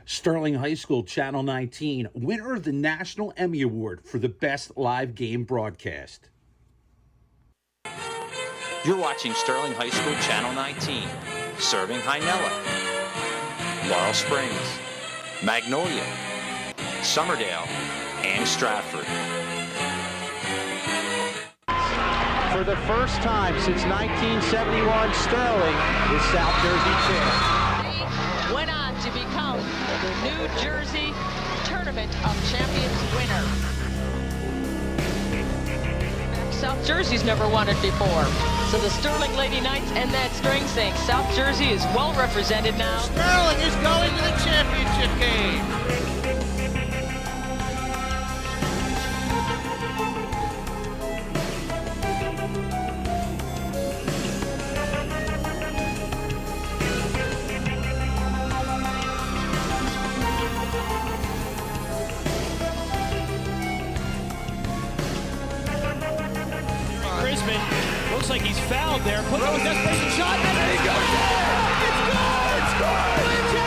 Sterling High School, Channel 19, winner of the National Emmy Award for the Best Live Game Broadcast. You're watching Sterling High School, Channel 19, serving Hynella, Laurel Springs, Magnolia, Summerdale, and Stratford. For the first time since 1971, Sterling is South Jersey champ. Went on to become the New Jersey Tournament of Champions winner. South Jersey's never won it before. So the Sterling Lady Knights and that string sing. South Jersey is well represented now. Sterling is going to the championship game. Looks like he's fouled there. Put up a desperation shot, and there he goes. Yeah! It's good! It's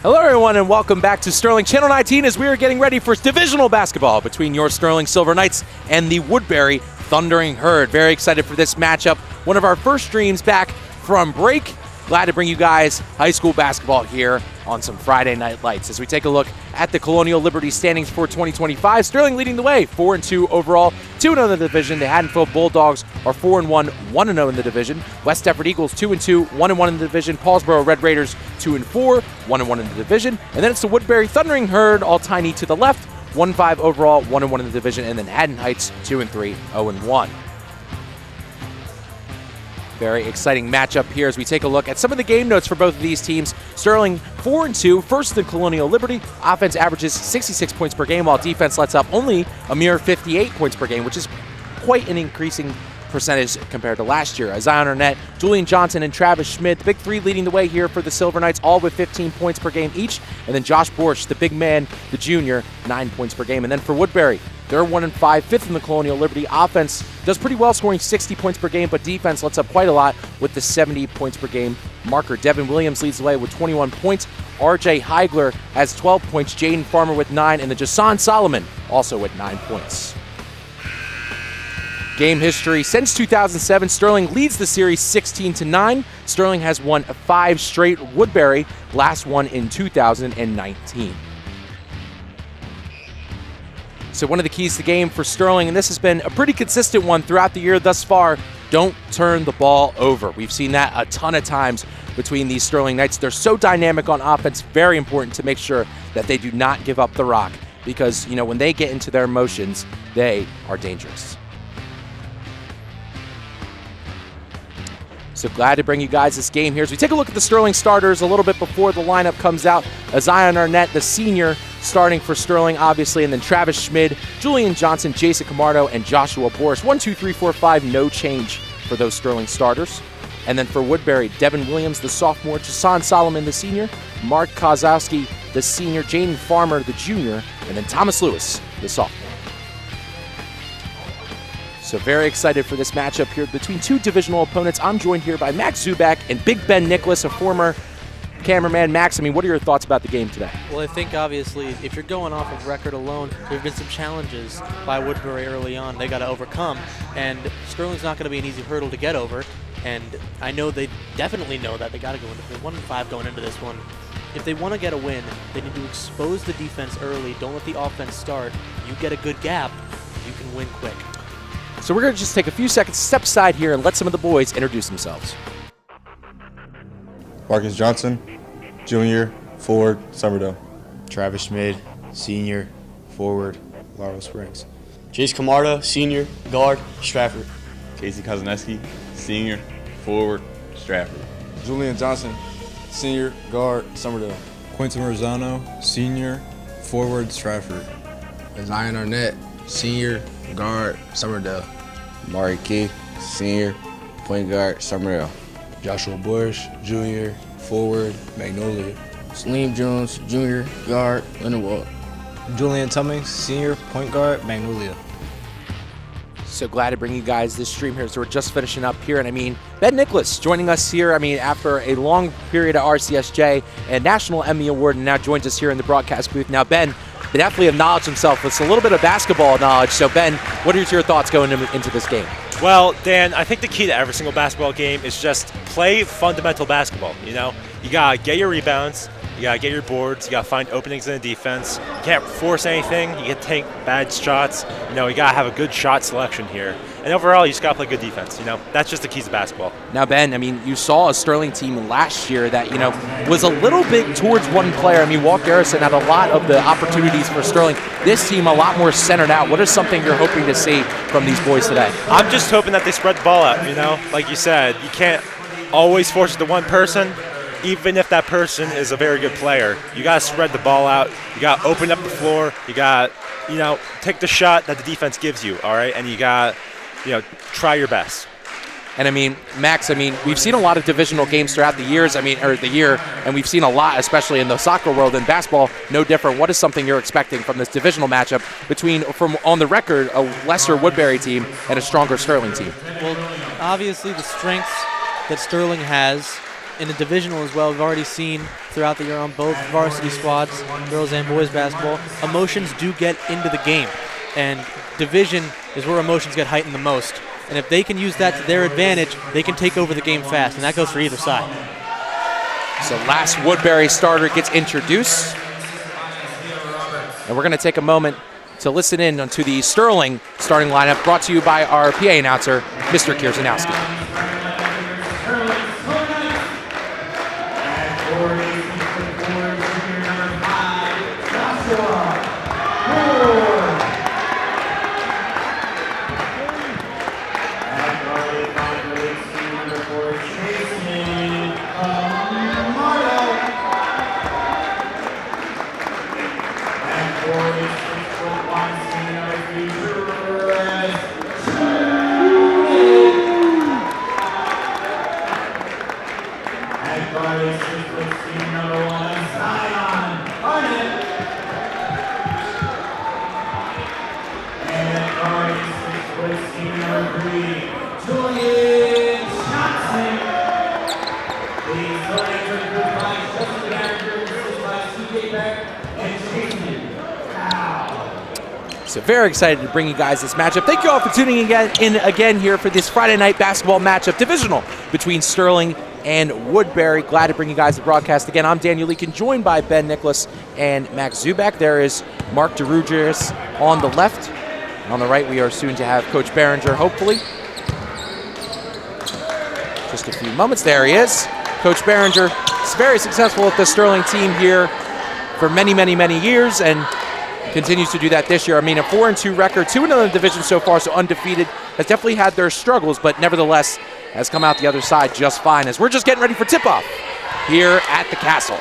Hello everyone and welcome back to Sterling Channel 19 as we are getting ready for divisional basketball between your Sterling Silver Knights and the Woodbury Thundering Herd. Very excited for this matchup. One of our first streams back from break. Glad to bring you guys high school basketball here on some Friday Night Lights. As we take a look at the Colonial Liberty standings for 2025, Sterling leading the way, 4-2 overall, 2-0 in the division. The Haddonfield Bulldogs are 4-1, 1-0 in the division. West Deptford Eagles 2-2, 1-1 in the division. Paulsboro Red Raiders 2-4, 1-1 in the division. And then it's the Woodbury Thundering Herd, all tiny to the left, 1-5 overall, 1-1 in the division. And then Haddon Heights 2-3, 0-1. Very exciting matchup here as we take a look at some of the game notes for both of these teams. Sterling 4-2, first in Colonial Liberty. Offense averages 66 points per game, while defense lets up only a mere 58 points per game, which is quite an increasing percentage compared to last year. Zion Arnett, Julian Johnson, and Travis Schmidt, the big three leading the way here for the Silver Knights, all with 15 points per game each. And then Josh Borsch, the big man, the junior, 9 points per game. And then for Woodbury, they're 1-5, fifth in the Colonial Liberty. Offense does pretty well, scoring 60 points per game, but defense lets up quite a lot with the 70 points per game marker. Devin Williams leads the way with 21 points. RJ Heigler has 12 points. Jaden Farmer with 9, and then Jason Solomon also with 9 points. Game history: since 2007, Sterling leads the series 16-9. Sterling has won 5 straight. Woodbury last one in 2019. So one of the keys to the game for Sterling, and this has been a pretty consistent one throughout the year thus far, don't turn the ball over. We've seen that a ton of times between these Sterling Knights. They're so dynamic on offense, very important to make sure that they do not give up the rock because, you know, when they get into their motions, they are dangerous. So glad to bring you guys this game here. As we take a look at the Sterling starters a little bit before the lineup comes out. Zion Arnett, the senior, starting for Sterling, obviously, and then Travis Schmid, Julian Johnson, Jason Camardo, and Joshua Boris. 1, 2, 3, 4, 5, no change for those Sterling starters. And then for Woodbury, Devin Williams, the sophomore, Jason Solomon, the senior, Mark Kozowski, the senior, Jaden Farmer, the junior, and then Thomas Lewis, the sophomore. So very excited for this matchup here between two divisional opponents. I'm joined here by Max Zubak and Big Ben Nicholas, a former cameraman. Max, I mean, what are your thoughts about the game today? Well, I think obviously if you're going off of record alone, there have been some challenges by Woodbury early on they got to overcome, and Sterling's not going to be an easy hurdle to get over, and I know they definitely know that. They got to go into 1-5 going into this one. If they want to get a win, they need to expose the defense early. Don't let the offense start. You get a good gap, you can win quick. So we're going to just take a few seconds, step aside here, and let some of the boys introduce themselves. Marcus Johnson, junior, forward, Somerdale. Travis Schmid, senior, forward, Laurel Springs. Jace Camarda, senior, guard, Stratford. Casey Kozaneski, senior, forward, Stratford. Julian Johnson, senior, guard, Somerdale. Quentin Rosano, senior, forward, Stratford. Zion Arnett, senior, guard, Somerdale. Mari Key, senior, point guard, Somerdale. Joshua Bush, junior, forward, Magnolia. Salim Jones, junior, guard, Lindenwold. Julian Tummings, senior, point guard, Magnolia. So glad to bring you guys this stream here. So we're just finishing up here. And I mean, Ben Nicholas joining us here. I mean, after a long period at RCSJ and National Emmy Award, and now joins us here in the broadcast booth. Now, Ben definitely acknowledged himself with a little bit of basketball knowledge. So, Ben, what are your thoughts going into this game? Well, Dan, I think the key to every single basketball game is just play fundamental basketball. You know, you got to get your rebounds. You got to get your boards. You got to find openings in the defense. You can't force anything. You can take bad shots. You know, you got to have a good shot selection here. And overall, you just got to play good defense. You know, that's just the keys to basketball. Now, Ben, I mean, you saw a Sterling team last year that, you know, was a little bit towards one player. I mean, Walt Garrison had a lot of the opportunities for Sterling. This team a lot more centered out. What is something you're hoping to see from these boys today? I'm just hoping that they spread the ball out, you know. Like you said, you can't always force it to one person. Even if that person is a very good player, you got to spread the ball out. You got to open up the floor. You got, you know, take the shot that the defense gives you, all right? And you got, you know, try your best. And I mean, Max, I mean, we've seen a lot of divisional games throughout the years, and we've seen a lot, especially in the soccer world and basketball, no different. What is something you're expecting from this divisional matchup between, from on the record, a lesser Woodbury team and a stronger Sterling team? Well, obviously the strengths that Sterling has in the divisional as well, we've already seen throughout the year on both varsity squads, girls and boys basketball, emotions do get into the game. And division is where emotions get heightened the most. And if they can use that to their advantage, they can take over the game fast, and that goes for either side. So last Woodbury starter gets introduced. And we're going to take a moment to listen in to the Sterling starting lineup, brought to you by our PA announcer, Mr. Kierzanowski. So very excited to bring you guys this matchup. Thank you all for tuning in again here for this Friday night basketball matchup, divisional between Sterling and Woodbury. Glad to bring you guys the broadcast again. I'm Daniel Leakin, joined by Ben Nicholas and Max Zubak. There is Mark DeRugis on the left. On the right, we are soon to have Coach Behringer, hopefully. Just a few moments. There he is. Coach Behringer is very successful with the Sterling team here for many, many, many years, and continues to do that this year. I mean, a 4-2 record, 2-0 in the division so far, so undefeated. Has definitely had their struggles, but nevertheless has come out the other side just fine, as we're just getting ready for tip-off here at the Castle.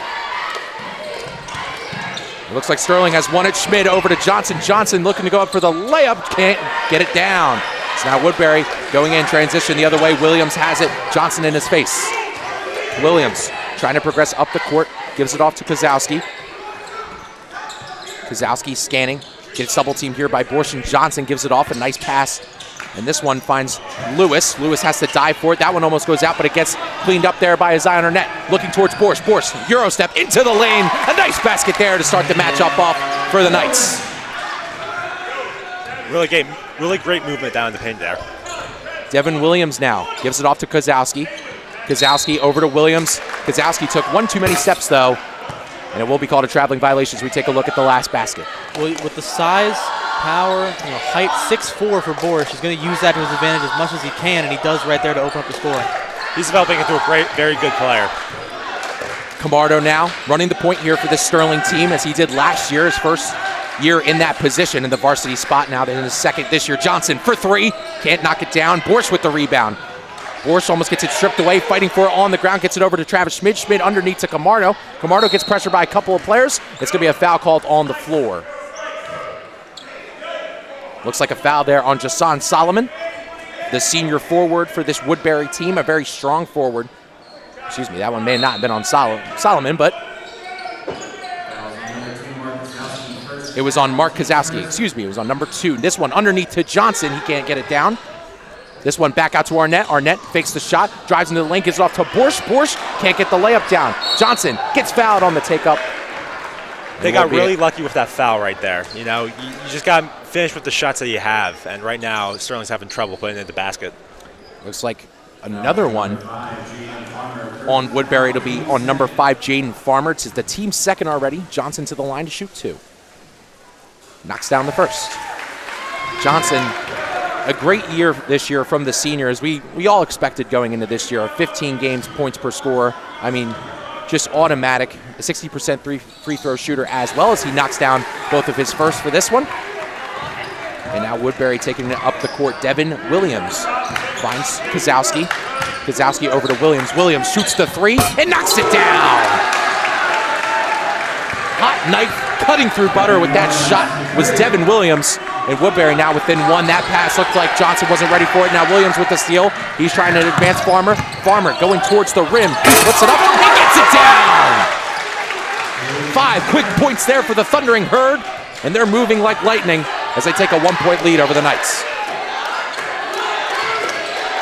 It looks like Sterling has won it. Schmid over to Johnson. Johnson looking to go up for the layup. Can't get it down. It's now Woodbury going in transition the other way. Williams has it. Johnson in his face. Williams trying to progress up the court. Gives it off to Kozowski. Kozowski scanning. Gets double teamed here by Borsch, and Johnson gives it off. A nice pass. And this one finds Lewis. Lewis has to dive for it. That one almost goes out, but it gets cleaned up there by Zion Arnett. Looking towards Borsch. Borsch, Euro step into the lane. A nice basket there to start the matchup off for the Knights. Really great movement down in the paint there. Devin Williams now gives it off to Kozowski. Kozowski over to Williams. Kozowski took one too many steps, though, and it will be called a traveling violation as we take a look at the last basket. Well, with the size, power, height, 6'4" for Borsch, he's going to use that to his advantage as much as he can, and he does right there to open up the scoring. He's developing into a very good player. Camardo now running the point here for this Sterling team, as he did last year, his first year in that position in the varsity spot. Now in his second this year. Johnson for three, can't knock it down. Borsch with the rebound. Borsch almost gets it stripped away, fighting for it on the ground, gets it over to Travis Schmid. Schmid underneath to Camardo. Camardo gets pressured by a couple of players. It's going to be a foul called on the floor. Looks like a foul there on Jason Solomon, the senior forward for this Woodbury team, a very strong forward. Excuse me, that one may not have been on Solomon, but it was on Mark Kozowski. Excuse me, it was on number 2. This one underneath to Johnson. He can't get it down. This one back out to Arnett. Arnett fakes the shot, drives into the lane, gives it off to Borsch. Borsch can't get the layup down. Johnson gets fouled on the take-up. They got really lucky with that foul right there. You just got to finish with the shots that you have, and right now Sterling's having trouble putting it in the basket. Looks like another one on Woodbury. It'll be on number 5, Jaden Farmer. It's the team's second already. Johnson to the line to shoot 2. Knocks down the first. Johnson, a great year this year from the seniors. We all expected going into this year. 15 games, points per score. I mean, just automatic. A 60% free throw shooter, as well as he knocks down both of his first for this one. And now Woodbury taking it up the court. Devin Williams finds Kozowski. Kozowski over to Williams. Williams shoots the 3 and knocks it down. Hot knife cutting through butter with that shot was Devin Williams. And Woodbury now within 1. That pass looked like Johnson wasn't ready for it. Now Williams with the steal. He's trying to advance Farmer. Farmer going towards the rim. Puts it up and gets it down. 5 quick points there for the Thundering Herd. And they're moving like lightning as they take a 1-point lead over the Knights.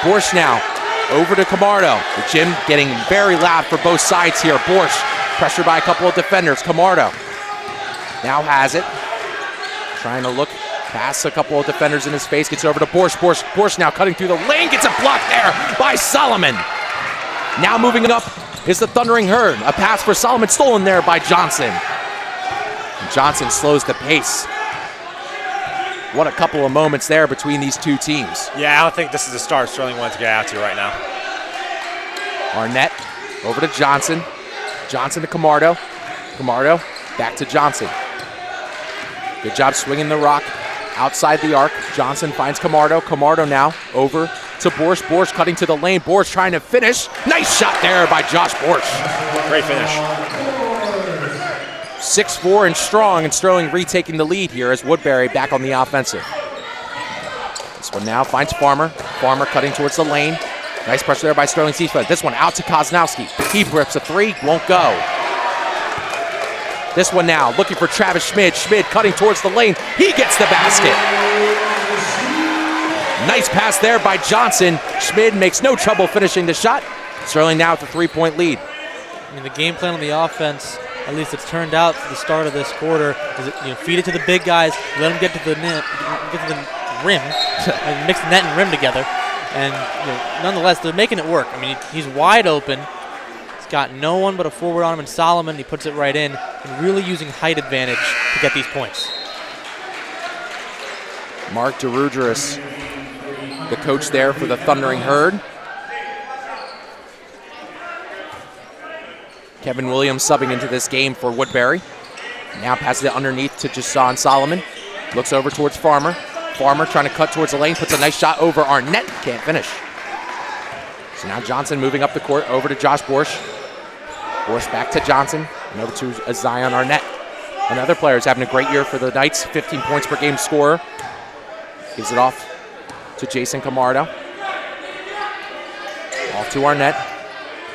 Borsch now over to Camardo. The gym getting very loud for both sides here. Borsch Pressure by a couple of defenders. Camardo now has it. Trying to look past a couple of defenders in his face. Gets over to Borsch. Borsch now cutting through the lane. Gets a block there by Solomon. Now moving up is the Thundering Herd. A pass for Solomon stolen there by Johnson. And Johnson slows the pace. What a couple of moments there between these two teams. Yeah, I don't think this is the start Sterling wanted to get out to right now. Arnett over to Johnson. Johnson to Camardo. Camardo back to Johnson. Good job swinging the rock outside the arc. Johnson finds Camardo. Camardo now over to Borsch. Borsch cutting to the lane. Borsch trying to finish. Nice shot there by Josh Borsch. Great finish. 6-4 and strong, and Sterling retaking the lead here as Woodbury back on the offensive. This one now finds Farmer. Farmer cutting towards the lane. Nice pressure there by Sterling's defense. This one out to Koznowski. He rips a three, won't go. This one now looking for Travis Schmid. Schmid cutting towards the lane. He gets the basket. Nice pass there by Johnson. Schmid makes no trouble finishing the shot. Sterling now with a 3-point lead. I mean, the game plan on the offense, at least it's turned out to the start of this quarter, is feed it to the big guys, let them get to the rim, and mix the net and rim together. And nonetheless, they're making it work. I mean, he's wide open. He's got no one but a forward on him in Solomon. He puts it right in, and really using height advantage to get these points. Mark DeRudris, the coach there for the Thundering Herd. Kevin Williams subbing into this game for Woodbury. Now passes it underneath to Jason Solomon. Looks over towards Farmer. Farmer trying to cut towards the lane. Puts a nice shot over Arnett. Can't finish. So now Johnson moving up the court over to Josh Borsch. Borsch back to Johnson. And over to Zion Arnett. Another player who's having a great year for the Knights. 15 points per game scorer. Gives it off to Jason Camardo. Off to Arnett.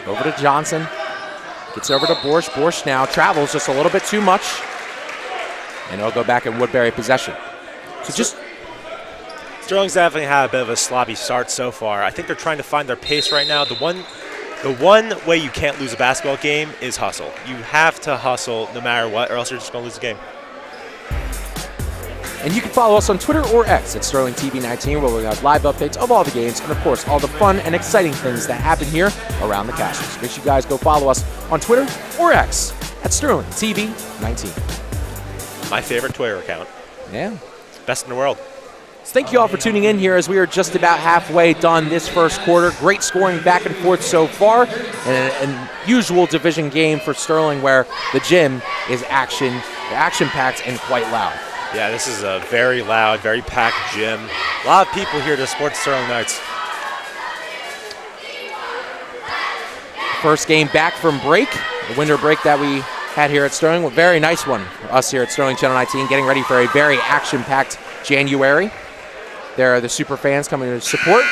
Over to Johnson. Gets over to Borsch. Borsch now travels just a little bit too much. And it'll go back in Woodbury possession. So just... Sterling's definitely had a bit of a sloppy start so far. I think they're trying to find their pace right now. The one way you can't lose a basketball game is hustle. You have to hustle no matter what, or else you're just going to lose the game. And you can follow us on Twitter or X at SterlingTV19, where we have live updates of all the games and, of course, all the fun and exciting things that happen here around the Castles. Make sure you guys go follow us on Twitter or X at SterlingTV19. My favorite Twitter account. Yeah. Best in the world. So thank you all for tuning in here as we are just about halfway done this first quarter. Great scoring back and forth so far. And an usual division game for Sterling where the gym is action-packed and quite loud. Yeah, this is a very loud, very packed gym. A lot of people here to support the Sterling Knights. First game back from break, the winter break that we had here at Sterling. A very nice one for us here at Sterling Channel 19, getting ready for a very action-packed January. There are the super fans coming to support.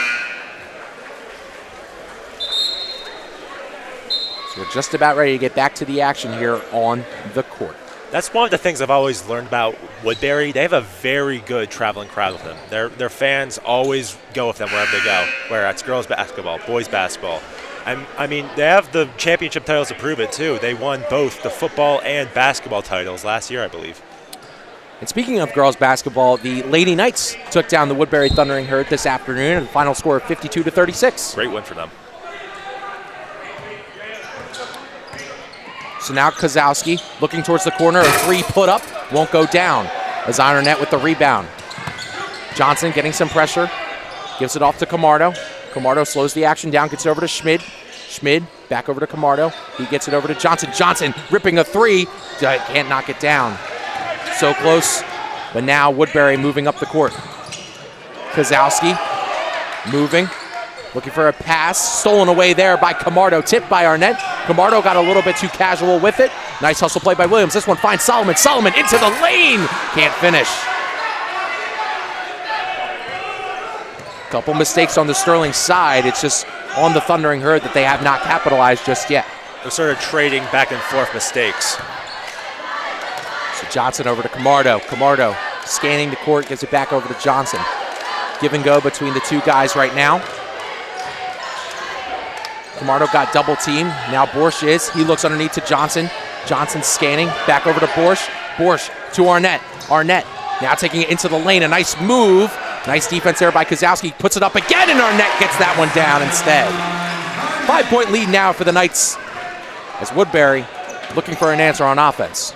So we're just about ready to get back to the action here on the court. That's one of the things I've always learned about Woodbury. They have a very good traveling crowd with them. Their fans always go with them wherever they go, whether it's girls basketball, boys basketball. I mean, they have the championship titles to prove it, too. They won both the football and basketball titles last year, I believe. And speaking of girls basketball, the Lady Knights took down the Woodbury Thundering Herd this afternoon at a final score of 52-36. Great win for them. So now Kozowski looking towards the corner. A three put up, won't go down. Zion Arnett with the rebound. Johnson getting some pressure. Gives it off to Camardo. Camardo slows the action down, gets it over to Schmid. Schmid back over to Camardo. He gets it over to Johnson. Johnson ripping a three. Can't knock it down. So close. But now Woodbury moving up the court. Kozowski moving. Looking for a pass, stolen away there by Camardo, tipped by Arnett. Camardo got a little bit too casual with it. Nice hustle play by Williams. This one finds Solomon. Solomon into the lane. Can't finish. Couple mistakes on the Sterling side. It's just on the Thundering Herd that they have not capitalized just yet. They're sort of trading back and forth mistakes. So Johnson over to Camardo. Camardo scanning the court, gives it back over to Johnson. Give and go between the two guys right now. Camardo got double team. Now Borsch is. He looks underneath to Johnson. Johnson scanning. Back over to Borsch. Borsch to Arnett. Arnett now taking it into the lane. A nice move. Nice defense there by Kozowski. Puts it up again, and Arnett gets that one down instead. 5-point lead now for the Knights as Woodbury looking for an answer on offense.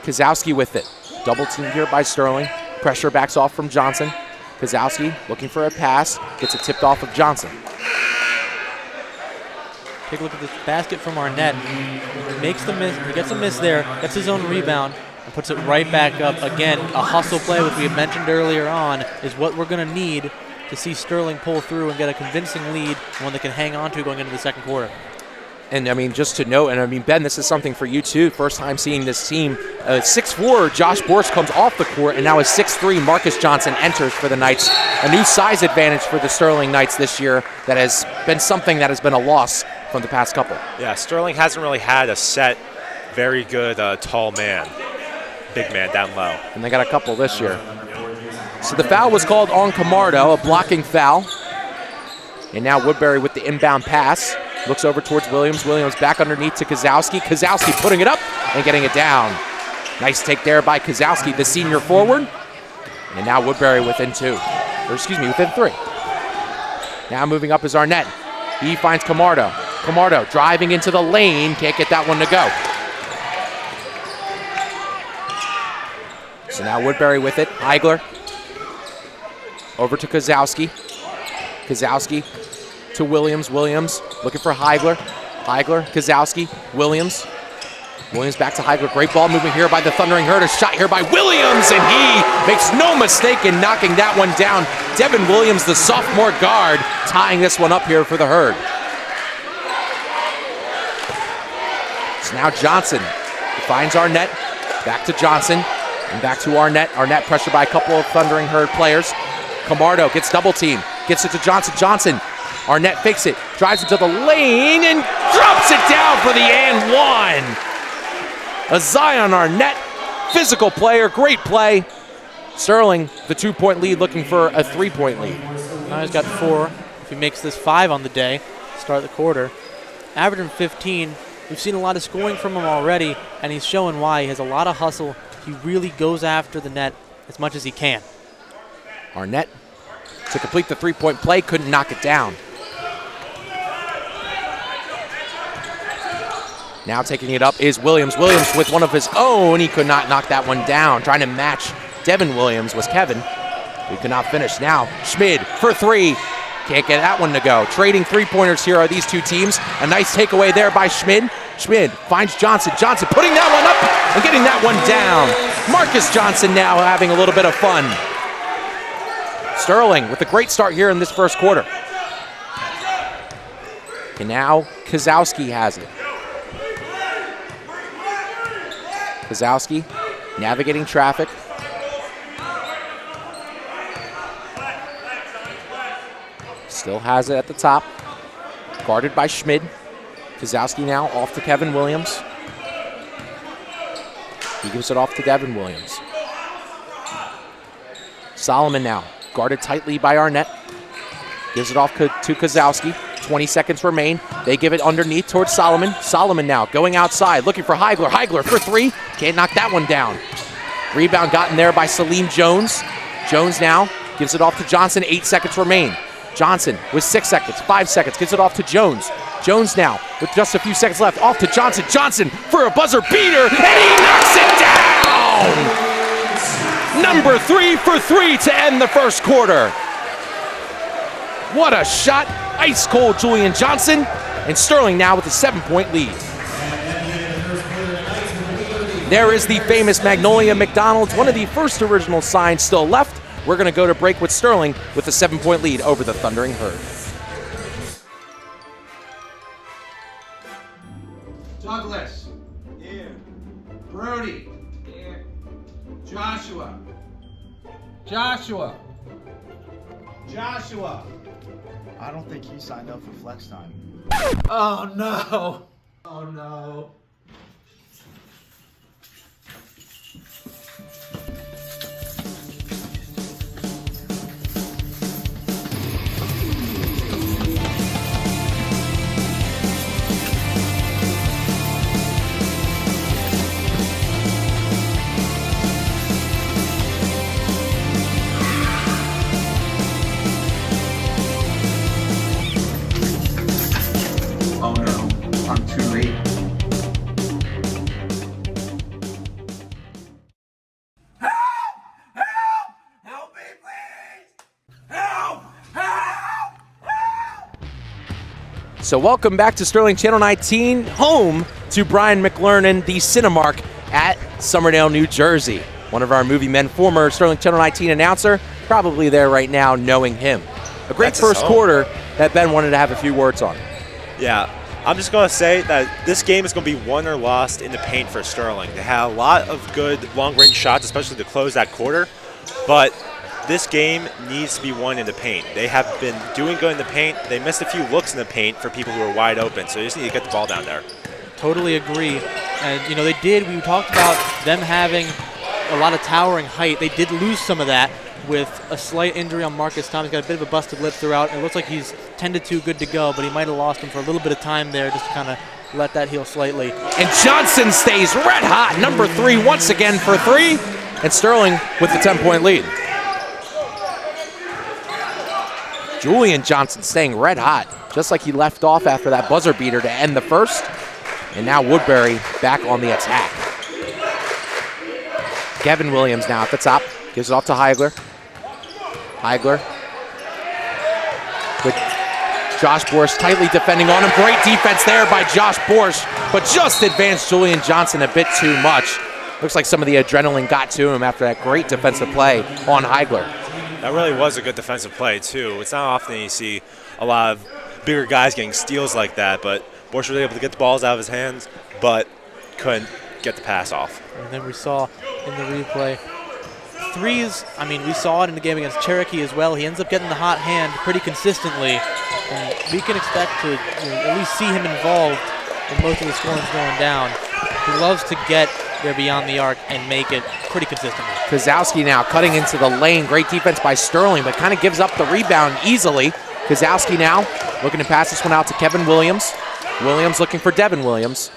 Kozowski with it. Double team here by Sterling. Pressure backs off from Johnson. Kozowski looking for a pass. Gets it tipped off of Johnson. Take a look at this basket from Arnett. He makes the miss. He gets a miss there. Gets his own rebound and puts it right back up. Again, a hustle play, which we had mentioned earlier on, is what we're going to need to see Sterling pull through and get a convincing lead, one that can hang on to going into the second quarter. And, I mean, just to note, and, I mean, Ben, this is something for you, too. First time seeing this team. 6'4", Josh Borsch comes off the court, and now a 6'3", Marcus Johnson enters for the Knights. A new size advantage for the Sterling Knights this year that has been something that has been a loss from the past couple. Yeah, Sterling hasn't really had a set, very good tall man, big man down low. And they got a couple this year. So the foul was called on Camardo, a blocking foul. And now Woodbury with the inbound pass. Looks over towards Williams. Williams back underneath to Kozowski. Kozowski putting it up and getting it down. Nice take there by Kozowski, the senior forward. And now Woodbury within within 3. Now moving up is Arnett. He finds Camardo. Camardo driving into the lane. Can't get that one to go. So now Woodbury with it. Heigler. Over to Kozowski. Kozowski to Williams. Williams looking for Heigler. Heigler, Kozowski, Williams. Williams back to Heigler. Great ball movement here by the Thundering Herd. A shot here by Williams, and he makes no mistake in knocking that one down. Devin Williams, the sophomore guard, tying this one up here for the Herd. So now Johnson finds Arnett. Back to Johnson, and back to Arnett. Arnett pressured by a couple of Thundering Herd players. Camardo gets double team. Gets it to Johnson. Johnson. Arnett fakes it. Drives into the lane and drops it down for the and one. A Zion Arnett, physical player, great play. Sterling, the 2-point lead, looking for a 3-point lead. Now he's got 4. If he makes this 5 on the day, start the quarter. Averaging 15. We've seen a lot of scoring from him already, and he's showing why. He has a lot of hustle. He really goes after the net as much as he can. Arnett to complete the 3-point play, couldn't knock it down. Now taking it up is Williams. Williams with one of his own. He could not knock that one down. Trying to match Devin Williams was Kevin. He could not finish. Now Schmid for 3. Can't get that one to go. Trading 3-pointers here are these two teams. A nice takeaway there by Schmid. Schmid finds Johnson. Johnson putting that one up and getting that one down. Marcus Johnson now having a little bit of fun. Sterling with a great start here in this first quarter. And now Kozowski has it. Kozowski navigating traffic. Still has it at the top. Guarded by Schmid. Kozowski now off to Kevin Williams. He gives it off to Devin Williams. Solomon now guarded tightly by Arnett. Gives it off to Kozowski. 20 seconds remain. They give it underneath towards Solomon. Solomon now going outside, looking for Heigler. Heigler for 3. Can't knock that one down. Rebound gotten there by Salim Jones. Jones now gives it off to Johnson. 8 seconds remain. Johnson with 6 seconds, 5 seconds. Gives it off to Jones. Jones now with just a few seconds left. Off to Johnson. Johnson for a buzzer beater, and he knocks it down! Number 3 for 3 to end the first quarter. What a shot. Ice cold Julian Johnson, and Sterling now with a 7-point lead. There is the famous Magnolia McDonald's, one of the first original signs still left. We're going to go to break with Sterling with a 7-point lead over the Thundering Herd. Douglas. Here. Brody. Here. Joshua. Joshua. Joshua. I don't think he signed up for flex time. Oh no. Oh no. So welcome back to Sterling Channel 19, home to Brian McLernan, the Cinemark at Somerdale, New Jersey. One of our movie men, former Sterling Channel 19 announcer, probably there right now knowing him. A great first quarter that Ben wanted to have a few words on. Yeah, I'm just going to say that this game is going to be won or lost in the paint for Sterling. They had a lot of good long-range shots, especially to close that quarter, but this game needs to be won in the paint. They have been doing good in the paint. They missed a few looks in the paint for people who are wide open, so they just need to get the ball down there. Totally agree. And, you know, we talked about them having a lot of towering height. They did lose some of that with a slight injury on Marcus Thomas. He's got a bit of a busted lip throughout. It looks like he's 10-2 good to go, but he might have lost him for a little bit of time there just to kind of let that heal slightly. And Johnson stays red hot. Number 3 once again for 3. And Sterling with the 10-point lead. Julian Johnson staying red hot, just like he left off after that buzzer beater to end the first. And now Woodbury back on the attack. Kevin Williams now at the top. Gives it off to Heigler. Heigler with Josh Borsch tightly defending on him. Great defense there by Josh Borsch, but just advanced Julian Johnson a bit too much. Looks like some of the adrenaline got to him after that great defensive play on Heigler. That really was a good defensive play, too. It's not often you see a lot of bigger guys getting steals like that, but Borsch was able to get the balls out of his hands, but couldn't get the pass off. And then we saw in the replay, threes, I mean, we saw it in the game against Cherokee as well. He ends up getting the hot hand pretty consistently, and we can expect to at least see him involved in most of the scorings going down. He loves to get there beyond the arc and make it pretty consistently. Kozowski now cutting into the lane. Great defense by Sterling, but kind of gives up the rebound easily. Kozowski now looking to pass this one out to Kevin Williams. Williams looking for Devin Williams.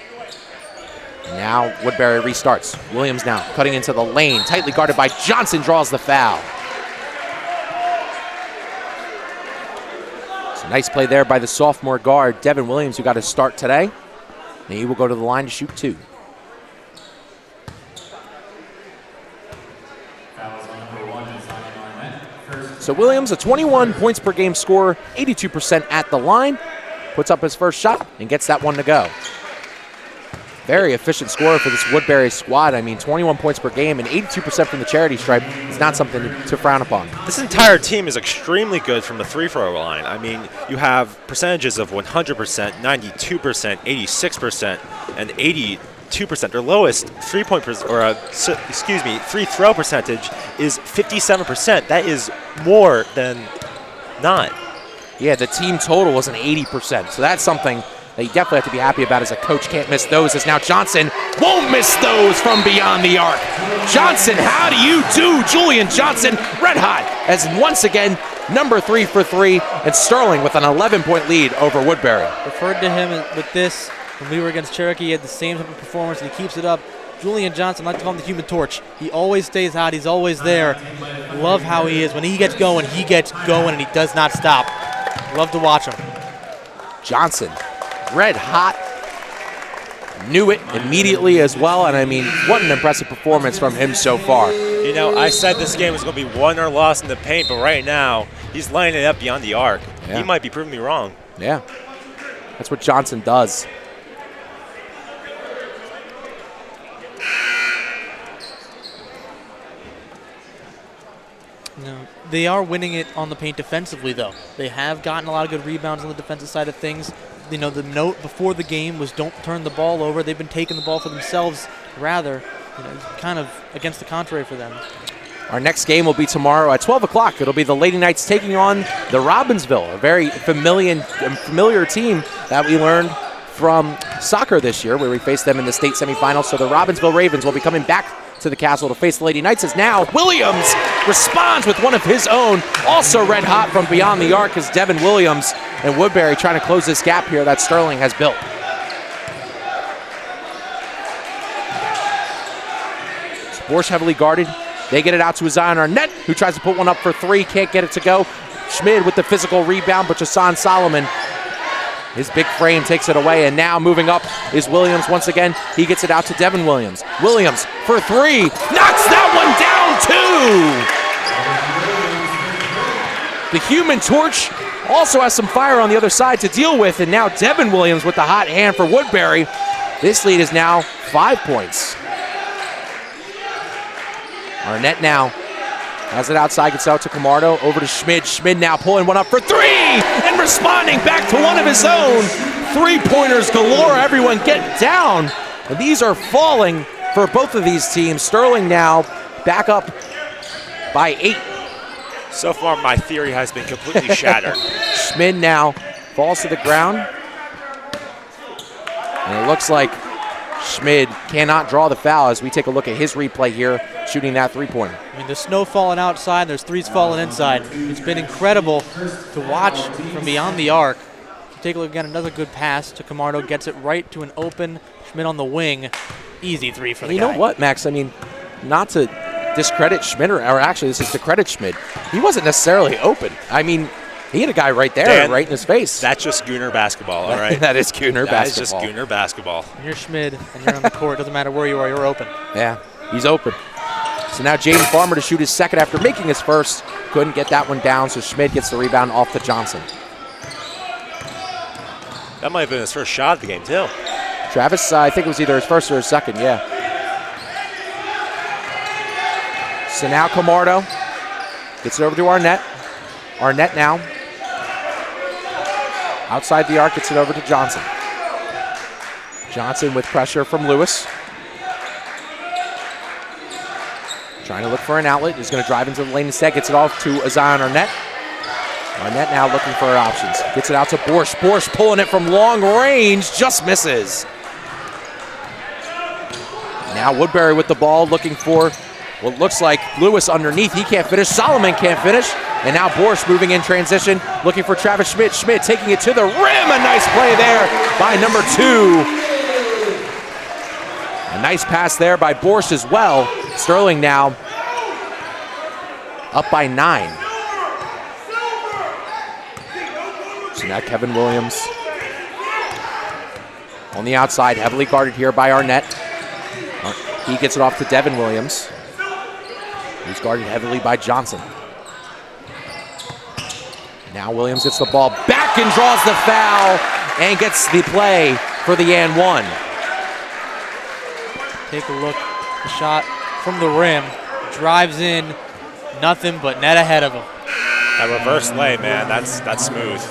And now Woodbury restarts. Williams now cutting into the lane. Tightly guarded by Johnson, draws the foul. So nice play there by the sophomore guard, Devin Williams, who got his start today. And he will go to the line to shoot 2. So Williams, a 21 points per game scorer, 82% at the line, puts up his first shot and gets that one to go. Very efficient scorer for this Woodbury squad. I mean, 21 points per game and 82% from the charity stripe is not something to frown upon. This entire team is extremely good from the free-throw line. I mean, you have percentages of 100%, 92%, 86%, and 82%. Their lowest free throw percentage is 57%. That is more than not. Yeah, the team total was an 80%. So that's something that you definitely have to be happy about as a coach. Can't miss those, as now Johnson won't miss those from beyond the arc. Johnson, how do you do? Julian Johnson, red hot, as once again, number 3 for 3, and Sterling with an 11-point lead over Woodbury. Referred to him with this when we were against Cherokee. He had the same type of performance, and he keeps it up. Julian Johnson, I like to call him the Human Torch. He always stays hot. He's always there. Love how he is. When he gets going, and he does not stop. Love to watch him. Johnson, red hot. Knew it immediately as well, and I mean, what an impressive performance from him so far. You know, I said this game was going to be won or lost in the paint, but right now, he's lining it up beyond the arc. Yeah. He might be proving me wrong. Yeah, that's what Johnson does. No, they are winning it on the paint defensively, though. They have gotten a lot of good rebounds on the defensive side of things. You know, the note before the game was don't turn the ball over. They've been taking the ball for themselves, rather, kind of against the contrary for them. Our next game will be tomorrow at 12 o'clock. It'll be the Lady Knights taking on the Robbinsville, a very familiar team that we learned from soccer this year, where we faced them in the state semifinals. So the Robbinsville Ravens will be coming back to the castle to face the Lady Knights, as now Williams responds with one of his own. Also red hot from beyond the arc is Devin Williams, and Woodbury trying to close this gap here that Sterling has built. Borsch heavily guarded. They get it out to Zion Arnett, who tries to put one up for 3, can't get it to go. Schmid with the physical rebound, but Jason Solomon, his big frame, takes it away, and now moving up is Williams once again. He gets it out to Devin Williams. Williams for 3, knocks that one down too! The Human Torch also has some fire on the other side to deal with, and now Devin Williams with the hot hand for Woodbury. This lead is now 5 points. Arnett now has it outside, gets out to Camardo, over to Schmid. Schmid now pulling one up for three, and responding back to one of his own. Three-pointers galore, everyone get down. And these are falling for both of these teams. Sterling now back up by 8. So far, my theory has been completely shattered. Schmid now falls to the ground. And it looks like Schmid cannot draw the foul as we take a look at his replay here, shooting that three-pointer. I mean, there's snow falling outside, there's threes falling inside. It's been incredible to watch from beyond the arc. Take a look again, another good pass to Camardo, gets it right to an open Schmid on the wing. Easy three for the guy. You know what, Max? I mean, not to discredit Schmid, or actually this is to credit Schmid. He wasn't necessarily open. I mean, he had a guy right there, Dan, right in his face. That's just Gooner basketball, all right? That is Gooner basketball. That is just Gooner basketball. When you're Schmid and you're on the court, doesn't matter where you are, you're open. Yeah, he's open. So now Jaden Farmer to shoot his second after making his first. Couldn't get that one down, so Schmid gets the rebound off to Johnson. That might have been his first shot of the game, too. Travis, I think it was either his first or his second, yeah. So now Camardo gets it over to Arnett. Arnett now outside the arc, gets it over to Johnson. Johnson with pressure from Lewis. Trying to look for an outlet. He's going to drive into the lane instead. Gets it off to Zion Arnett. Arnett now looking for options. Gets it out to Borsch. Borsch pulling it from long range. Just misses. Now Woodbury with the ball, looking for what looks like Lewis underneath. He can't finish. Solomon can't finish. And now Borsch moving in transition, looking for Travis Schmid. Schmid taking it to the rim. A nice play there by number 2. A nice pass there by Borsch as well. Sterling now up by 9. So now Kevin Williams on the outside, heavily guarded here by Arnett. He gets it off to Devin Williams, who's guarded heavily by Johnson. Now Williams gets the ball back and draws the foul and gets the play for the and one. Take a look, the shot from the rim, drives in, nothing but net ahead of him. That reverse lay, man, that's smooth.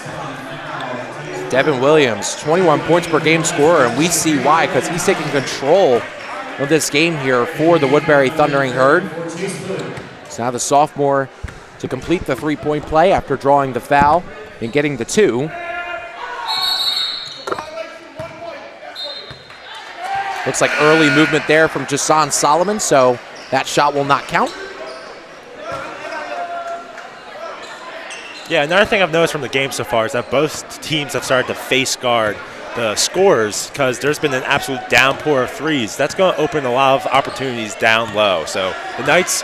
Devin Williams, 21 points per game scorer, and we see why, because he's taking control of this game here for the Woodbury Thundering Herd. So now the sophomore to complete the three-point play after drawing the foul and getting the 2. Looks like early movement there from Jason Solomon, so that shot will not count. Yeah, another thing I've noticed from the game so far is that both teams have started to face guard the scorers because there's been an absolute downpour of threes. That's going to open a lot of opportunities down low. So the Knights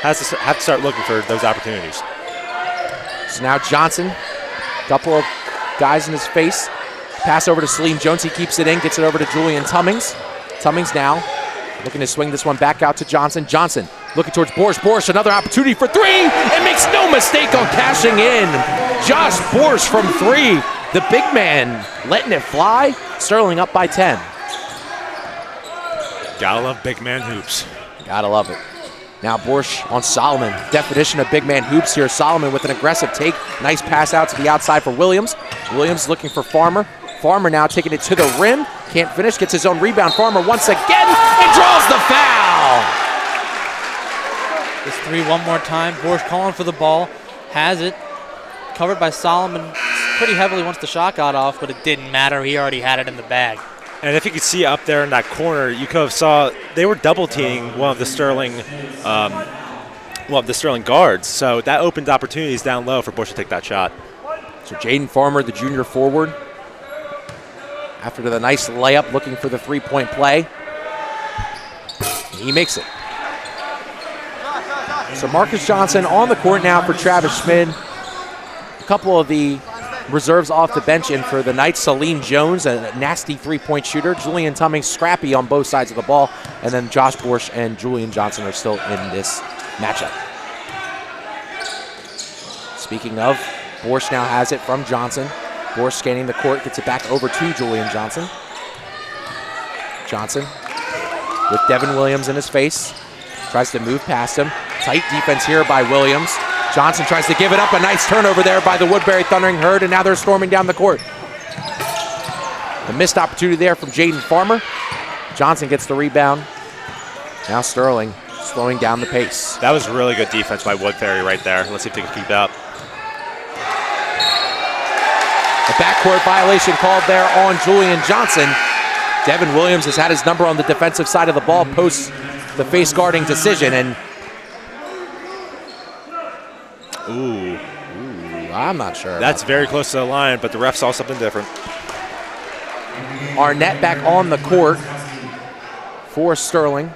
have to start looking for those opportunities. So now Johnson, a couple of guys in his face. Pass over to Salim Jones. He keeps it in, gets it over to Julian Tummings. Tummings now looking to swing this one back out to Johnson. Johnson looking towards Borsch. Borsch, another opportunity for 3, and makes no mistake on cashing in. Josh Borsch from 3. The big man letting it fly. Sterling up by 10. Gotta love big man hoops. Gotta love it. Now Borsch on Solomon. Definition of big man hoops here. Solomon with an aggressive take. Nice pass out to the outside for Williams. Williams looking for Farmer. Farmer now taking it to the rim. Can't finish. Gets his own rebound. Farmer once again and draws the foul. This 3 one more time. Borsch calling for the ball. Has it. Covered by Solomon pretty heavily once the shot got off, but it didn't matter. He already had it in the bag. And if you could see up there in that corner, you could have saw they were double teaming one of the Sterling guards. So that opened opportunities down low for Borsch to take that shot. So Jaden Farmer, the junior forward, after the nice layup, looking for the three-point play. He makes it. So Marcus Johnson on the court now for Travis Schmid. A couple of the reserves off the bench in for the Knights. Salim Jones, a nasty three-point shooter. Julian Tummings, scrappy on both sides of the ball. And then Josh Borsch and Julian Johnson are still in this matchup. Speaking of Borsch now has it from Johnson. Borsch scanning the court, gets it back over to Julian Johnson. Johnson with Devin Williams in his face. Tries to move past him. Tight defense here by Williams. Johnson tries to give it up. A nice turnover there by the Woodbury Thundering Herd, and now they're storming down the court. A missed opportunity there from Jaden Farmer. Johnson gets the rebound. Now Sterling slowing down the pace. That was really good defense by Woodbury right there. Let's see if they can keep it up. A backcourt violation called there on Julian Johnson. Devin Williams has had his number on the defensive side of the ball post the face guarding decision, and Ooh, I'm not sure. That's very close to the line, but the ref saw something different. Arnett back on the court for Sterling.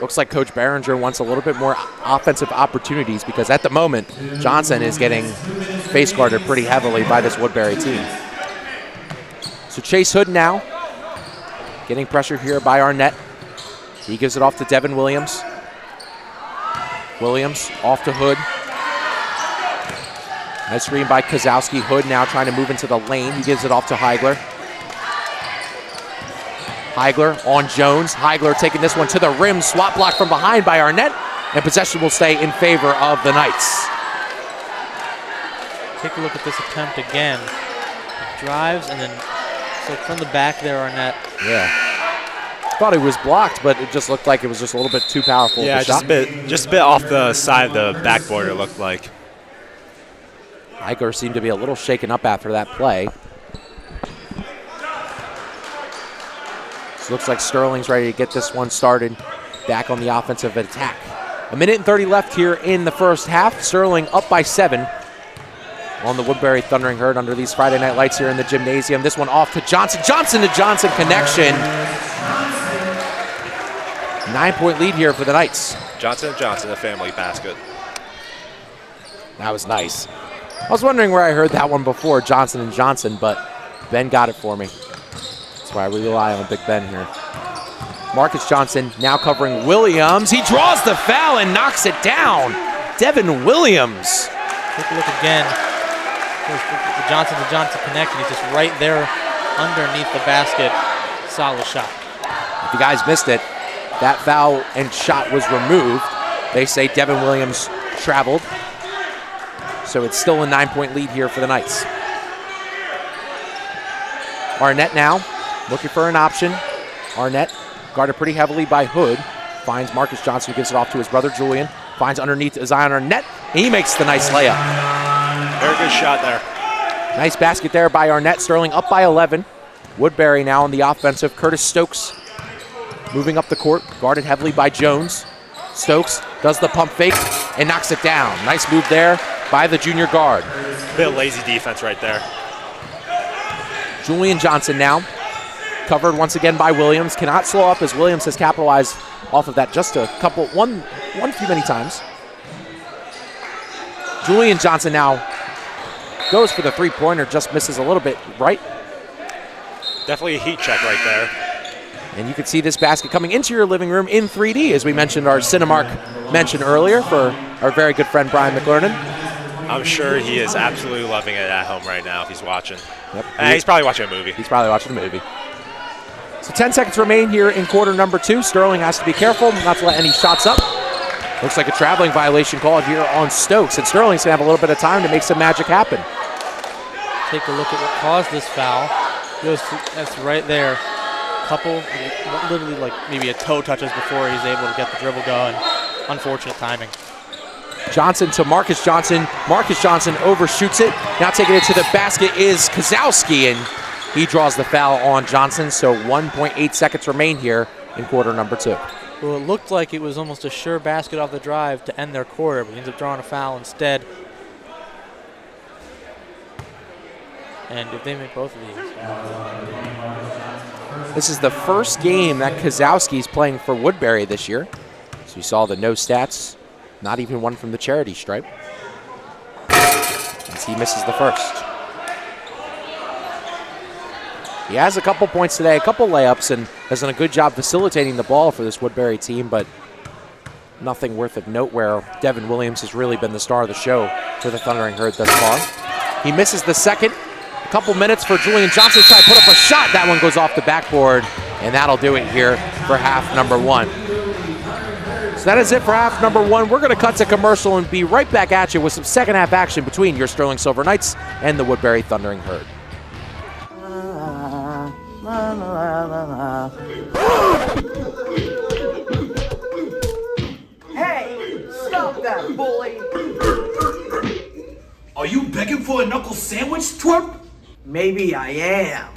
Looks like Coach Behringer wants a little bit more offensive opportunities because at the moment, Johnson is getting face guarded pretty heavily by this Woodbury team. So Chase Hood now getting pressure here by Arnett. He gives it off to Devin Williams. Williams off to Hood. Nice screen by Kozowski. Hood now trying to move into the lane. He gives it off to Heigler. Heigler on Jones. Heigler taking this one to the rim. Swat block from behind by Arnett. And possession will stay in favor of the Knights. Take a look at this attempt again. Drives and then, so from the back there, Arnett. Yeah. Thought it was blocked, but it just looked like it was just a little bit too powerful. Yeah, just a bit off the side of the backboard, it looked like. Heigler seemed to be a little shaken up after that play. So looks like Sterling's ready to get this one started back on the offensive attack. 1:30 left here in the first half. Sterling up by 7 on the Woodbury Thundering Herd under these Friday night lights here in the gymnasium. This one off to Johnson. Johnson to Johnson connection. 9-point lead here for the Knights. Johnson & Johnson, a family basket. That was nice. I was wondering where I heard that one before, Johnson & Johnson, but Ben got it for me. That's why we rely on Big Ben here. Marcus Johnson now covering Williams. He draws the foul and knocks it down. Devin Williams. Take a look again. The Johnson to Johnson connection. He's just right there underneath the basket. Solid shot. If you guys missed it, that foul and shot was removed. They say Devin Williams traveled. So it's still a 9-point lead here for the Knights. Arnett now looking for an option. Arnett guarded pretty heavily by Hood. Finds Marcus Johnson, who gives it off to his brother Julian. Finds underneath Zion Arnett, and he makes the nice layup. Very good shot there. Nice basket there by Arnett. Sterling up by 11. Woodbury now on the offensive. Curtis Stokes moving up the court, guarded heavily by Jones. Stokes does the pump fake and knocks it down. Nice move there by the junior guard. Bit of lazy defense right there. Julian Johnson now covered once again by Williams. Cannot slow up as Williams has capitalized off of that just a couple, one few many times. Julian Johnson now goes for the three-pointer, just misses a little bit right. Definitely a heat check right there. And you can see this basket coming into your living room in 3D, as we mentioned, our Cinemark mentioned earlier for our very good friend Brian McLernan. I'm sure he is absolutely loving it at home right now if he's watching. Yep. He's probably watching a movie. He's probably watching a movie. So 10 seconds remain here in quarter number 2. Sterling has to be careful not to let any shots up. Looks like a traveling violation called here on Stokes, and Sterling's going to have a little bit of time to make some magic happen. Take a look at what caused this foul. That's right there. Couple, literally like maybe a toe touches before he's able to get the dribble going. Unfortunate timing. Johnson to Marcus Johnson. Marcus Johnson overshoots it. Now taking it to the basket is Kozowski, and he draws the foul on Johnson. So 1.8 seconds remain here in quarter number 2. Well, it looked like it was almost a sure basket off the drive to end their quarter, but he ends up drawing a foul instead. And if they make both of these. This is the first game that Kozowski's playing for Woodbury this year. So you saw the no stats, not even one from the charity stripe, as he misses the first. He has a couple points today, a couple layups, and has done a good job facilitating the ball for this Woodbury team, but nothing worth of note where Devin Williams has really been the star of the show for the Thundering Herd thus far. He misses the second. A couple minutes for Julian Johnson to try to put up a shot. That one goes off the backboard, and that'll do it here for half number one. So that is it for half number one. We're going to cut to commercial and be right back at you with some second half action between your Sterling Silver Knights and the Woodbury Thundering Herd. Hey, stop that, bully! Are you begging for a knuckle sandwich, twerp? Maybe I am.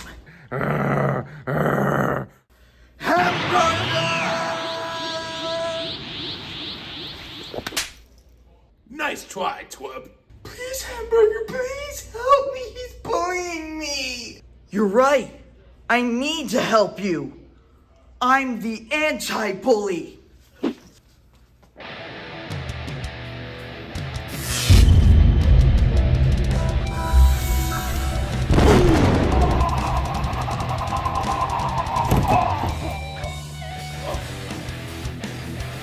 Nice try, twerp. Please, Hamburger, please help me. He's bullying me. You're right. I need to help you. I'm the anti-bully.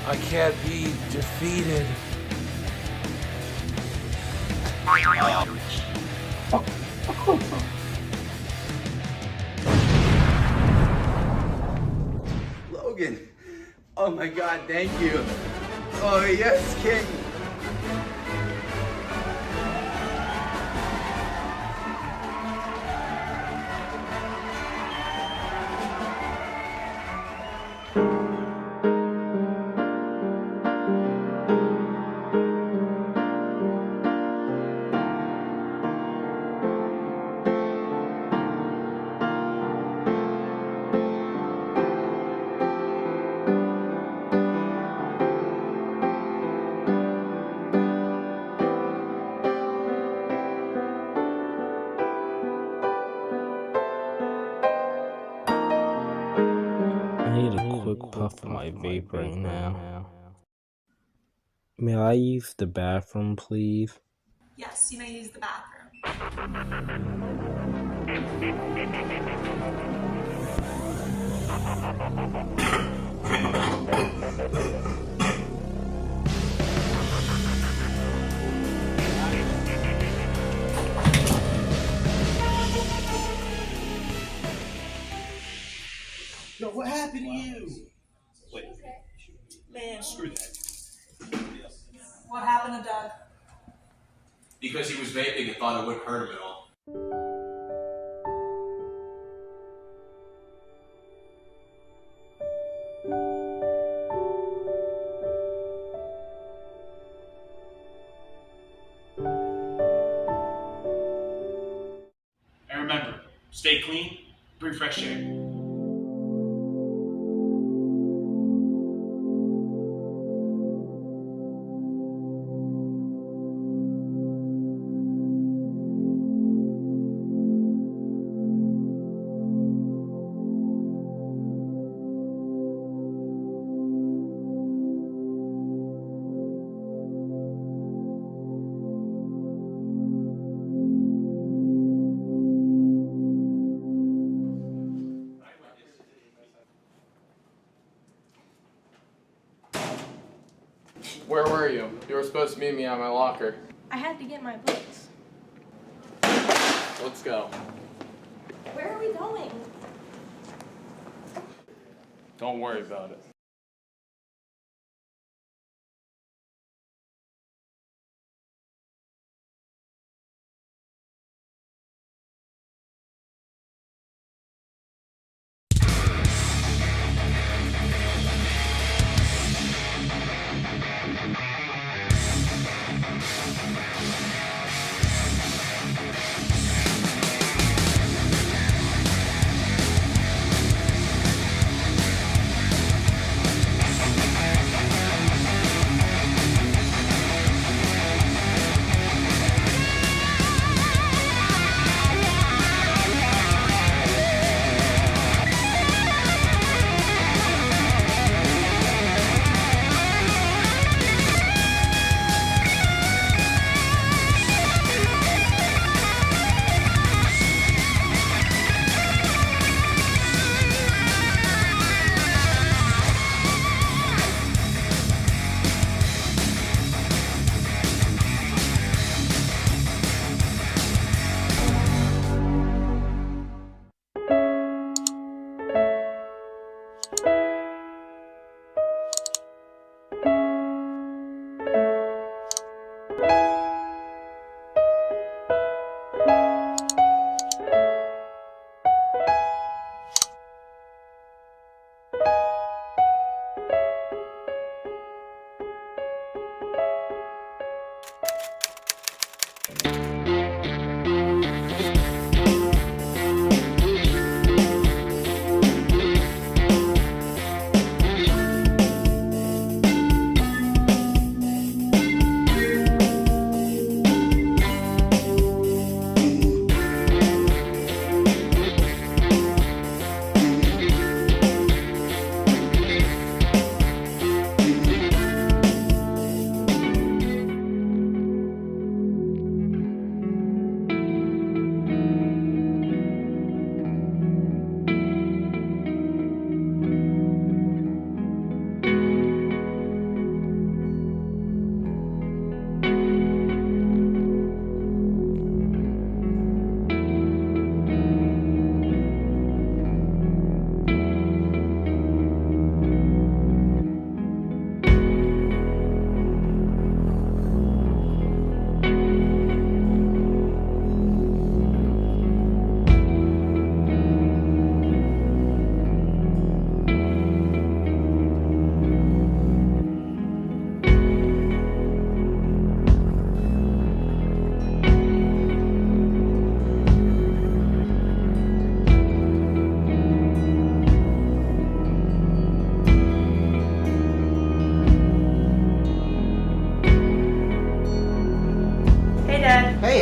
I can't be defeated. Logan. Oh my God, thank you. Oh yes, King. Puff of my vape right now. May I use the bathroom, please? Yes, you may use the bathroom. Yo, what happened to you? Wait. Man, screw that. What happened to Doug? Because he was vaping and thought it wouldn't hurt him at all. And remember, stay clean, breathe fresh air. Where were you? You were supposed to meet me at my locker. I had to get my books. Let's go. Where are we going? Don't worry about it.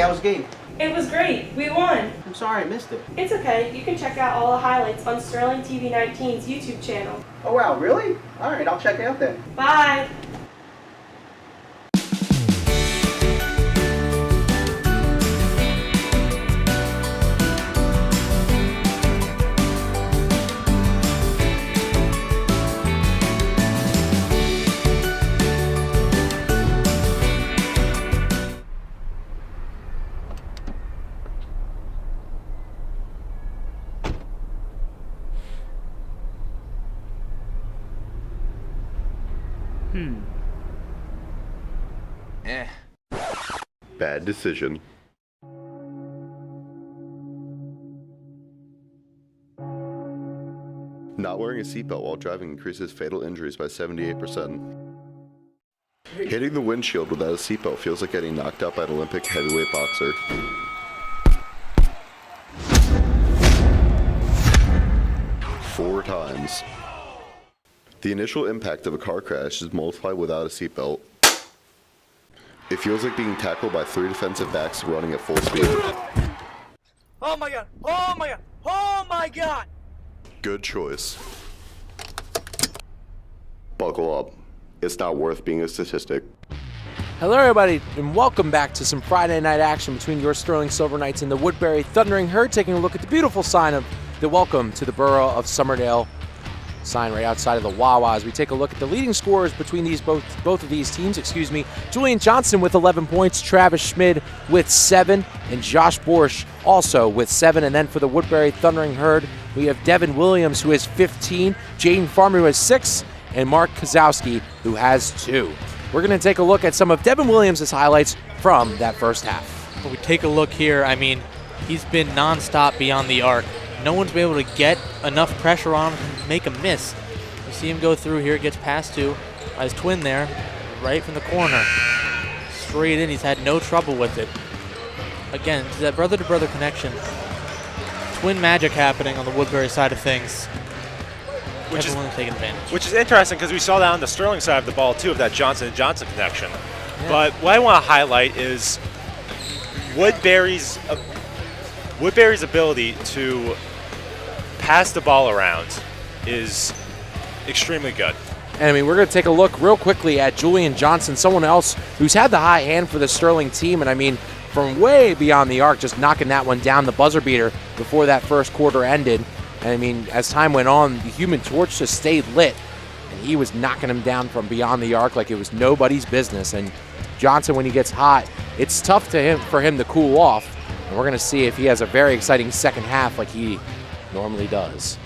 how was the game? It was great. We won. I'm sorry I missed it. It's okay. You can check out all the highlights on Sterling TV 19's YouTube channel. Oh wow, really? Alright, I'll check it out then. Bye. Bad decision. Not wearing a seatbelt while driving increases fatal injuries by 78%. Hitting the windshield without a seatbelt feels like getting knocked out by an Olympic heavyweight boxer. Four times. The initial impact of a car crash is multiplied without a seatbelt. It feels like being tackled by 3 defensive backs running at full speed. Oh my god! Oh my god! Oh my god! Good choice. Buckle up. It's not worth being a statistic. Hello, everybody, and welcome back to some Friday night action between your Sterling Silver Knights and the Woodbury Thundering Herd, taking a look at the beautiful sign of the welcome to the borough of Summerdale. Sign right outside of the Wawa as we take a look at the leading scorers between these both of these teams. Julian Johnson with 11 points, Travis Schmid with 7, and Josh Borsch also with 7. And then for the Woodbury Thundering Herd, we have Devin Williams who has 15, Jaden Farmer who has 6, and Mark Kozowski who has 2. We're going to take a look at some of Devin Williams' highlights from that first half. When we take a look here, I mean, he's been nonstop beyond the arc. No one's been able to get enough pressure on him to make a miss. You see him go through here, gets past to his twin there, right from the corner. Straight in, he's had no trouble with it. Again, that brother-to-brother connection. Twin magic happening on the Woodbury side of things. Everyone's taking advantage. Which is interesting because we saw that on the Sterling side of the ball too, of that Johnson-Johnson connection. Yeah. But what I want to highlight is Woodbury's ability to pass the ball around is extremely good. And I mean, we're going to take a look real quickly at Julian Johnson, someone else who's had the high hand for the Sterling team. And I mean, from way beyond the arc, just knocking that one down, the buzzer beater before that first quarter ended. And I mean, as time went on, the Human Torch just stayed lit. And he was knocking him down from beyond the arc like it was nobody's business. And Johnson, when he gets hot, it's tough for him to cool off. And we're going to see if he has a very exciting second half like he normally does.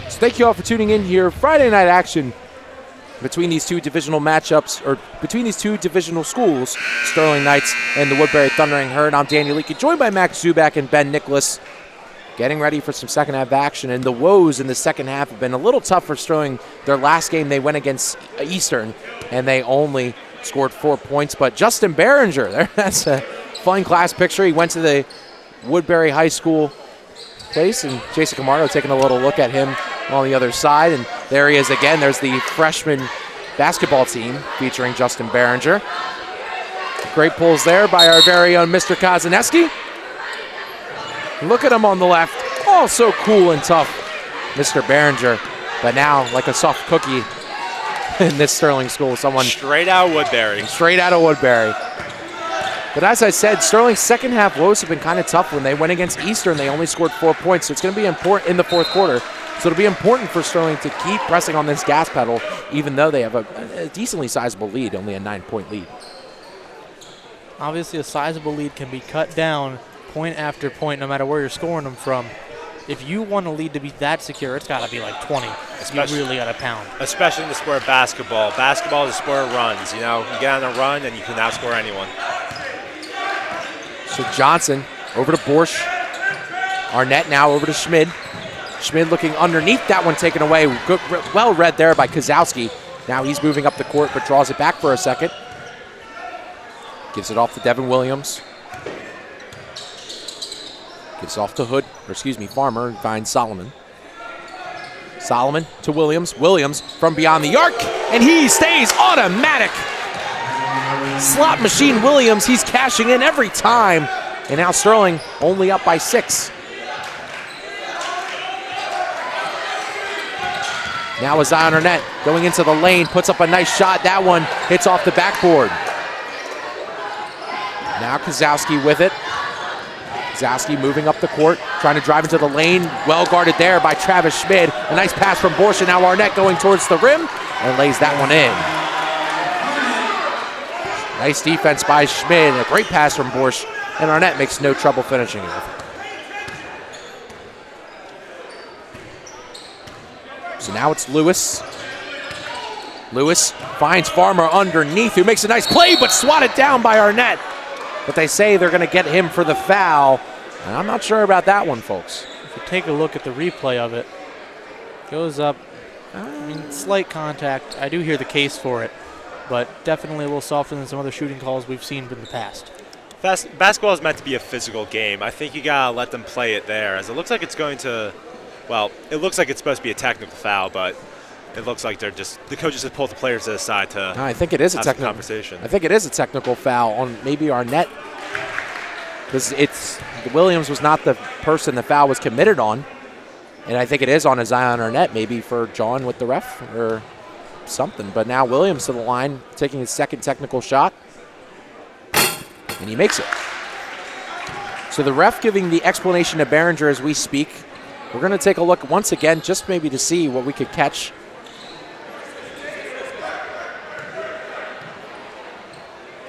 So thank you all for tuning in here. Friday night action between these two divisional matchups, or between these two divisional schools, Sterling Knights and the Woodbury Thundering Herd. I'm Daniel Leakey, joined by Max Zubak and Ben Nicholas, getting ready for some second half action. And the woes in the second half have been a little tough for Sterling. Their last game they went against Eastern, and they only scored 4 points. But Justin Behringer, that's a fun class picture. He went to the Woodbury High School place, and Jason Camardo taking a little look at him on the other side. And there he is again. There's the freshman basketball team featuring Justin Behringer. Great pulls there by our very own Mr. Kozaneski. Look at him on the left. Oh, so cool and tough, Mr. Behringer. But now, like a soft cookie in this Sterling school, someone straight out of Woodbury. Straight out of Woodbury. But as I said, Sterling's second half woes have been kind of tough. When they went against Eastern, they only scored 4 points. So it's going to be important in the fourth quarter. So it'll be important for Sterling to keep pressing on this gas pedal, even though they have a decently sizable lead, only a 9-point lead. Obviously, a sizable lead can be cut down point after point, no matter where you're scoring them from. If you want a lead to be that secure, it's got to be like 20. You really got to pound. Especially in the sport of basketball. Basketball is a sport of runs. You know, you get on a run and you can outscore anyone. So Johnson over to Borsch. Arnett now over to Schmid. Schmid looking underneath, that one taken away. Good, well read there by Kozowski. Now he's moving up the court, but draws it back for a second. Gives it off to Devin Williams. Gives it off to Farmer, and finds Solomon. Solomon to Williams. Williams from beyond the arc, and he stays automatic. Slot machine Williams, he's cashing in every time. And now Sterling only up by 6. Now is Zion Arnett going into the lane, puts up a nice shot. That one hits off the backboard. Now Kozowski with it. Kozowski moving up the court, trying to drive into the lane. Well guarded there by Travis Schmid. A nice pass from Borsch, and now Arnett going towards the rim and lays that one in. Nice defense by Schmid. A great pass from Borsch, and Arnett makes no trouble finishing it. So now it's Lewis. Lewis finds Farmer underneath, who makes a nice play, but swatted down by Arnett. But they say they're going to get him for the foul. And I'm not sure about that one, folks. If you take a look at the replay of it, goes up, slight contact. I do hear the case for it, but definitely a little softer than some other shooting calls we've seen in the past. Basketball is meant to be a physical game. I think you got to let them play it there, as it looks like it's going to, well, it looks like it's supposed to be a technical foul, but it looks like the coaches have pulled the players to the side to I think it is a technical conversation. I think it is a technical foul on maybe Arnett, because Williams was not the person the foul was committed on, and I think it is on a Zion Arnett, maybe for jawing with the ref or something. But now Williams to the line, taking his second technical shot, and he makes it. So the ref giving the explanation to Behringer as we speak. We're going to take a look once again, just maybe to see what we could catch.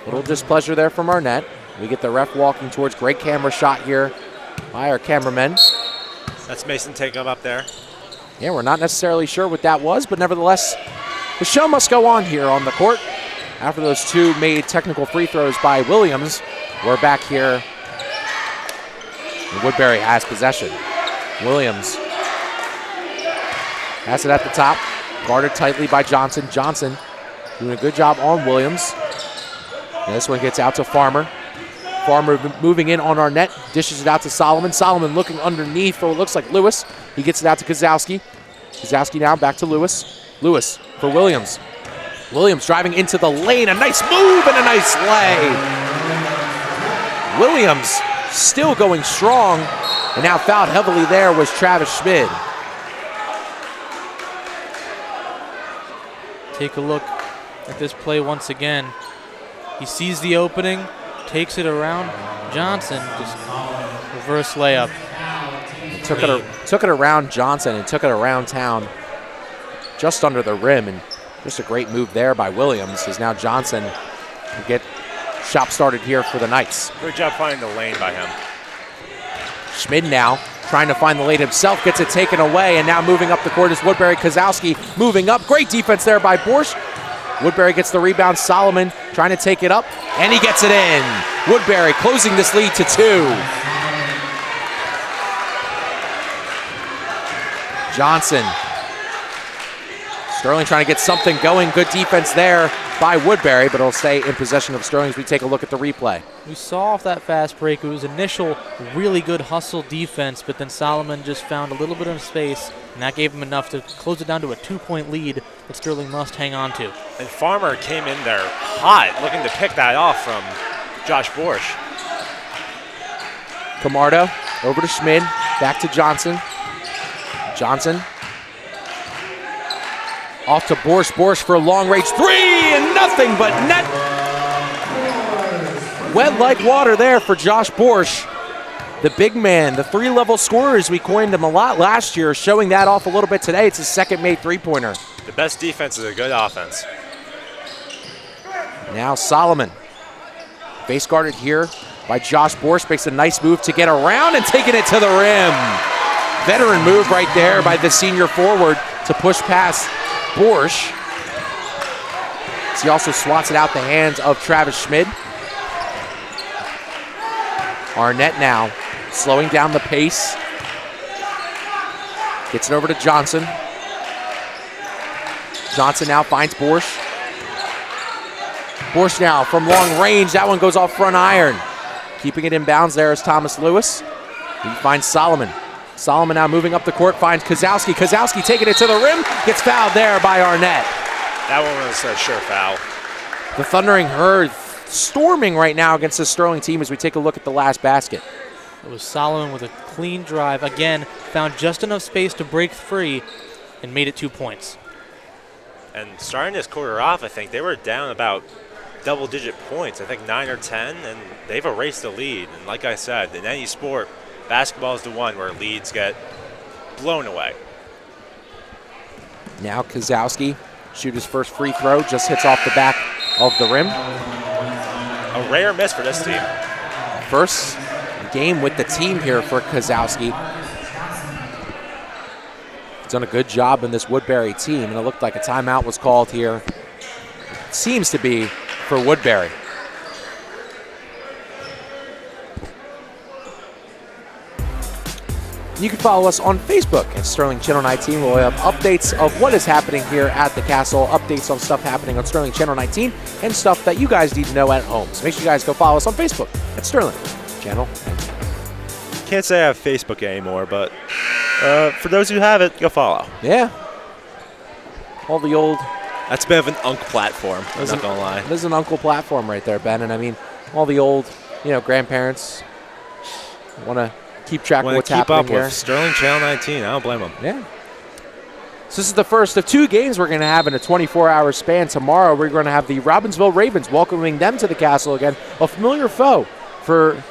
Little displeasure there from Arnett. We get the ref walking towards great camera shot here by our cameramen. That's Mason taking him up there. Yeah, we're not necessarily sure what that was, but nevertheless, the show must go on here on the court. After those two made technical free throws by Williams, we're back here. And Woodbury has possession. Williams has it at the top, guarded tightly by Johnson. Johnson doing a good job on Williams. And this one gets out to Farmer. Farmer moving in on Arnett, dishes it out to Solomon. Solomon looking underneath for what looks like Lewis. He gets it out to Kozowski. Kozowski now back to Lewis. Lewis for Williams. Williams driving into the lane. A nice move and a nice lay. Williams still going strong. And now fouled heavily there was Travis Schmid. Take a look at this play once again. He sees the opening, takes it around. Johnson just reverse layup. Took it around Johnson and took it around town just under the rim. And just a great move there by Williams, as now Johnson will get shop started here for the Knights. Great job finding the lane by him. Schmid now trying to find the lane himself, gets it taken away, and now moving up the court is Woodbury. Kozowski moving up. Great defense there by Borsch. Woodbury gets the rebound. Solomon trying to take it up, and he gets it in. Woodbury closing this lead to 2. Johnson. Sterling trying to get something going. Good defense there by Woodbury, but it'll stay in possession of Sterling as we take a look at the replay. We saw off that fast break, it was initial really good hustle defense, but then Solomon just found a little bit of space, and that gave him enough to close it down to a 2-point lead that Sterling must hang on to. And Farmer came in there hot, looking to pick that off from Josh Borsch. Camardo over to Schmid, back to Johnson. Johnson off to Borsch. Borsch for a long-range 3, and nothing but net. Wet like water there for Josh Borsch. The big man, the 3-level scorer, as we coined him a lot last year, showing that off a little bit today. It's his second made three-pointer. The best defense is a good offense. Now Solomon, base guarded here by Josh Borsch, makes a nice move to get around and taking it to the rim. Veteran move right there by the senior forward to push past Borsch. He also swats it out the hands of Travis Schmid. Arnett now slowing down the pace. Gets it over to Johnson. Johnson now finds Borsch. Borsch now from long range. That one goes off front iron. Keeping it in bounds there is Thomas Lewis. He finds Solomon. Solomon now moving up the court, finds Kozowski. Kozowski taking it to the rim. Gets fouled there by Arnett. That one was a sure foul. The Thundering Herd storming right now against the Sterling team as we take a look at the last basket. It was Solomon with a clean drive. Again, found just enough space to break free and made it 2 points. And starting this quarter off, I think they were down about double-digit points, I think 9 or 10, and they've erased the lead. And like I said, in any sport, basketball is the one where leads get blown away. Now Kozowski shoot his first free throw, just hits off the back of the rim. A rare miss for this team. First game with the team here for Kozowski. He's done a good job in this Woodbury team, and it looked like a timeout was called here. It seems to be for Woodbury. You can follow us on Facebook at Sterling Channel 19. We'll have updates of what is happening here at the castle, updates on stuff happening on Sterling Channel 19, and stuff that you guys need to know at home. So make sure you guys go follow us on Facebook at Sterling Channel 19. Can't say I have Facebook anymore, but for those who have it, go follow. Yeah. All the old... That's a bit of an unk platform, I'm not going to lie. There's an uncle platform right there, Ben. And I mean, all the old, grandparents want to keep track of what's happening here. Keep up with Sterling Channel 19. I don't blame them. Yeah. So this is the first of 2 games we're going to have in a 24-hour span. Tomorrow we're going to have the Robbinsville Ravens welcoming them to the castle again, a familiar foe for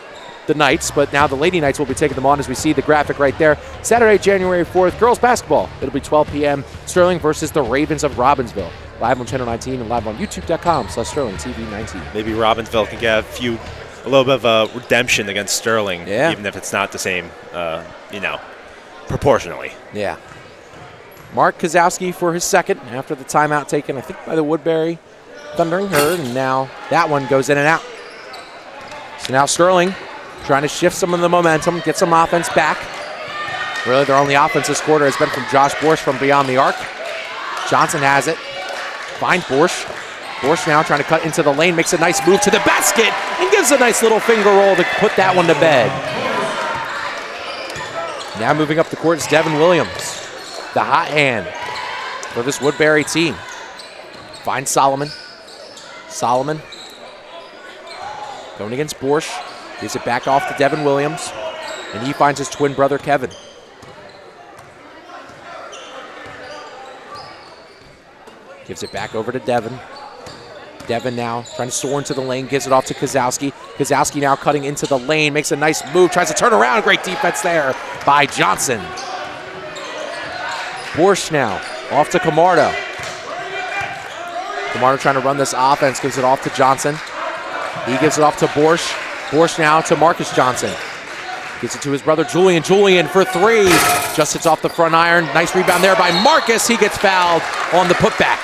the Knights, but now the Lady Knights will be taking them on as we see the graphic right there. Saturday, January 4th, girls basketball. It'll be 12 p.m. Sterling versus the Ravens of Robbinsville. Live on Channel 19 and live on YouTube.com/Sterling TV 19. Maybe Robbinsville can get a little bit of a redemption against Sterling, even if it's not the same, proportionally. Yeah. Mark Kozowski for his second after the timeout taken, I think, by the Woodbury Thundering Herd, and now that one goes in and out. So now Sterling trying to shift some of the momentum, get some offense back. Really, their only offense this quarter has been from Josh Borsch from beyond the arc. Johnson has it. Finds Borsch. Borsch now trying to cut into the lane, makes a nice move to the basket, and gives a nice little finger roll to put that one to bed. Now moving up the court is Devin Williams, the hot hand for this Woodbury team. Finds Solomon. Solomon going against Borsch. Gives it back off to Devin Williams, and he finds his twin brother, Kevin. Gives it back over to Devin. Devin now trying to soar into the lane, gives it off to Kozowski. Kozowski now cutting into the lane, makes a nice move, tries to turn around. Great defense there by Johnson. Borsch now off to Camardo. Camardo trying to run this offense, gives it off to Johnson. He gives it off to Borsch. Borsch now to Marcus Johnson. Gives it to his brother Julian. Julian for 3. Just hits off the front iron. Nice rebound there by Marcus. He gets fouled on the putback.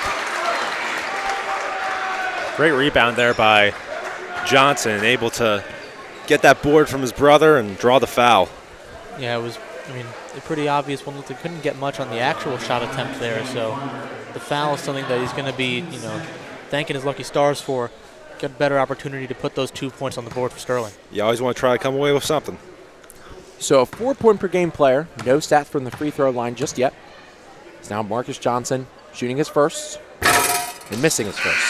Great rebound there by Johnson, able to get that board from his brother and draw the foul. Yeah, it was, a pretty obvious one. They couldn't get much on the actual shot attempt there, so the foul is something that he's going to be, thanking his lucky stars for. Get a better opportunity to put those 2 points on the board for Sterling. You always want to try to come away with something. So a 4-point-per-game player, no stats from the free throw line just yet. It's now Marcus Johnson shooting his first and missing his first.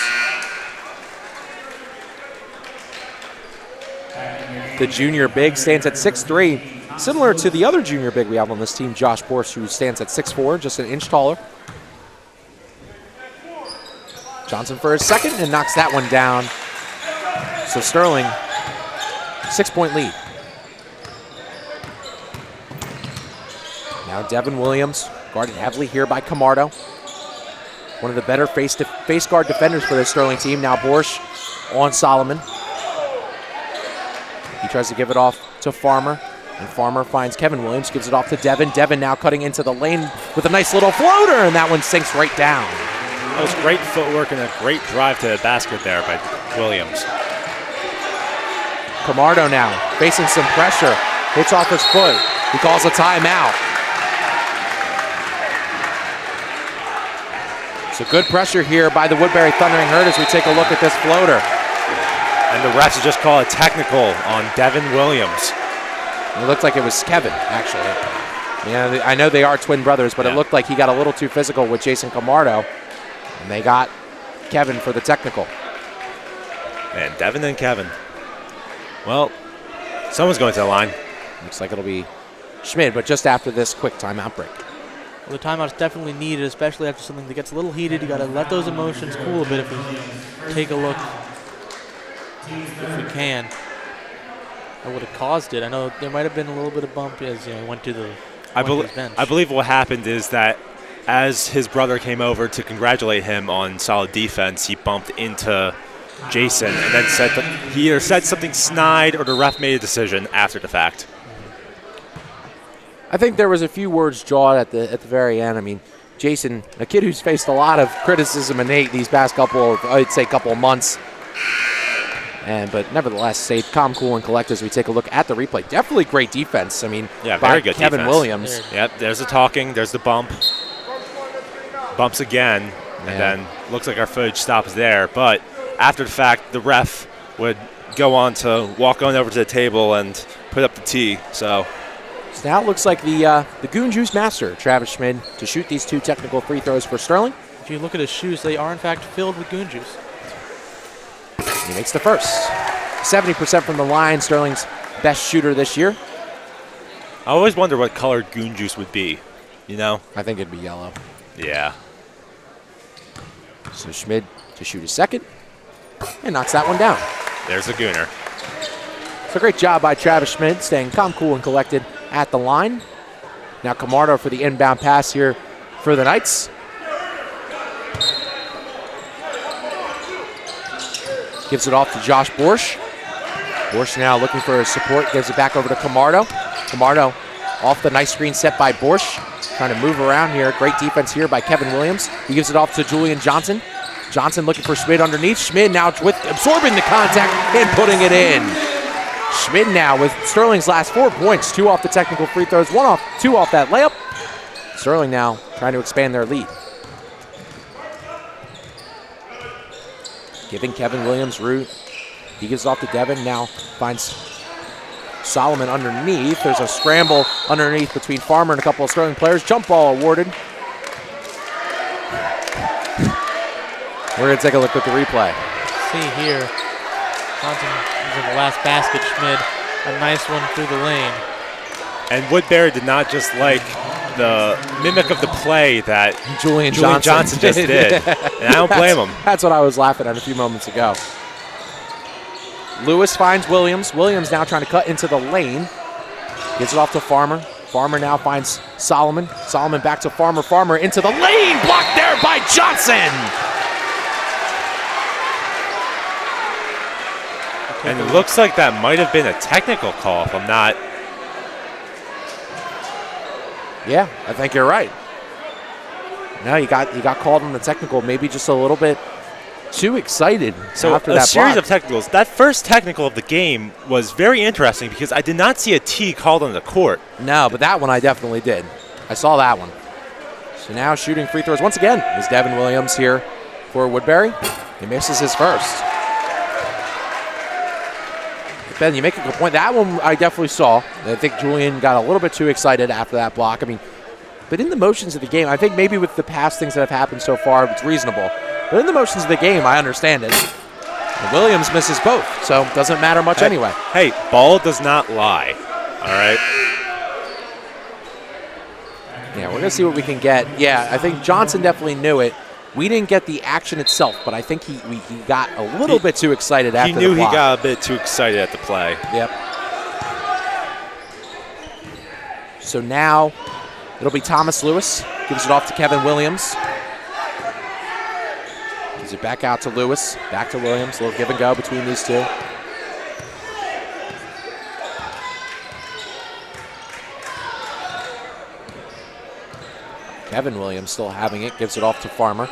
The junior big stands at 6'3", similar to the other junior big we have on this team, Josh Borsch, who stands at 6'4", just an inch taller. Johnson for his second and knocks that one down. So Sterling, 6-point lead. Now Devin Williams, guarded heavily here by Camardo. One of the better face guard defenders for this Sterling team. Now Borsch on Solomon. He tries to give it off to Farmer, and Farmer finds Kevin Williams, gives it off to Devin. Devin now cutting into the lane with a nice little floater, and that one sinks right down. That was great footwork and a great drive to the basket there by Williams. Camardo now facing some pressure, hits off his foot. He calls a timeout. So good pressure here by the Woodbury Thundering Herd as we take a look at this floater. And the refs just call a technical on Devin Williams. It looked like it was Kevin, actually. Yeah, I know they are twin brothers, but it looked like he got a little too physical with Jason Camardo, and they got Kevin for the technical. And Devin and Kevin. Well, someone's going to the line. Looks like it'll be Schmid, but just after this quick timeout break. Well, the timeout's definitely needed, especially after something that gets a little heated. You got to let those emotions cool a bit if we take a look, if we can, at what it caused it. I know there might have been a little bit of bump as he went to the bench. I believe what happened is that as his brother came over to congratulate him on solid defense, he bumped into Jason and then said that he either said something snide or the ref made a decision after the fact. I think there was a few words jawed at the very end. I mean, Jason, a kid who's faced a lot of criticism and hate these past couple of months. But nevertheless, stayed calm, cool, and collect as we take a look at the replay. Definitely great defense. I mean, yeah, very good Kevin defense. Williams. Yep, there's the talking, there's the bump. Bumps again, and then looks like our footage stops there. But after the fact, the ref would go on to walk on over to the table and put up the tee. So now it looks like the Goon Juice master, Travis Schmid, to shoot these 2 technical free throws for Sterling. If you look at his shoes, they are in fact filled with Goon Juice. He makes the first. 70% from the line, Sterling's best shooter this year. I always wonder what color Goon Juice would be, you know? I think it'd be yellow. Yeah. So Schmid to shoot his second and knocks that one down. There's a Gooner. So great job by Travis Schmid, staying calm, cool, and collected at the line. Now Camardo for the inbound pass here for the Knights. Gives it off to Josh Borsch. Borsch now looking for his support, gives it back over to Camardo. Camardo off the nice screen set by Borsch. Trying to move around here. Great defense here by Kevin Williams. He gives it off to Julian Johnson. Johnson looking for Schmid underneath. Schmid now with absorbing the contact and putting it in. Schmid now with Sterling's last 4 points. 2 off the technical free throws, 2 off that layup. Sterling now trying to expand their lead. Giving Kevin Williams route. He gives it off to Devin. Now finds Solomon underneath. There's a scramble underneath between Farmer and a couple of Sterling players. Jump ball awarded. We're going to take a look at the replay. See here, Johnson using the last basket. Schmid, a nice one through the lane. And Woodbury did not just like the mimic of the play that Julian Johnson just did. And I don't blame him. That's what I was laughing at a few moments ago. Lewis finds Williams. Williams now trying to cut into the lane. Gets it off to Farmer. Farmer now finds Solomon. Solomon back to Farmer. Farmer into the lane. Blocked there by Johnson. And it looks like that might have been a technical call if I'm not. Yeah, I think you're right. No, you got called on the technical, maybe just a little bit too excited so after that series block. of technicals. That first technical of the game was very interesting because I did not see a T called on the court. No, but that one I definitely did. I saw that one. So now shooting free throws once again is Devin Williams here for Woodbury. He misses his first. Ben, you make a good point. That one I definitely saw. I think Julian got a little bit too excited after that block. I mean, but in the motions of the game, I think maybe with the past things that have happened so far, it's reasonable. But in the motions of the game, I understand it. And Williams misses both, so it doesn't matter much anyway. Hey, ball does not lie, all right? Yeah, we're going to see what we can get. Yeah, I think Johnson definitely knew it. We didn't get the action itself, but I think he got a little bit too excited after the block. He knew he got a bit too excited at the play. Yep. So now it'll be Thomas Lewis. Gives it off to Kevin Williams. Gives it back out to Lewis. Back to Williams. A little give and go between these two. Kevin Williams still having it, gives it off to Farmer.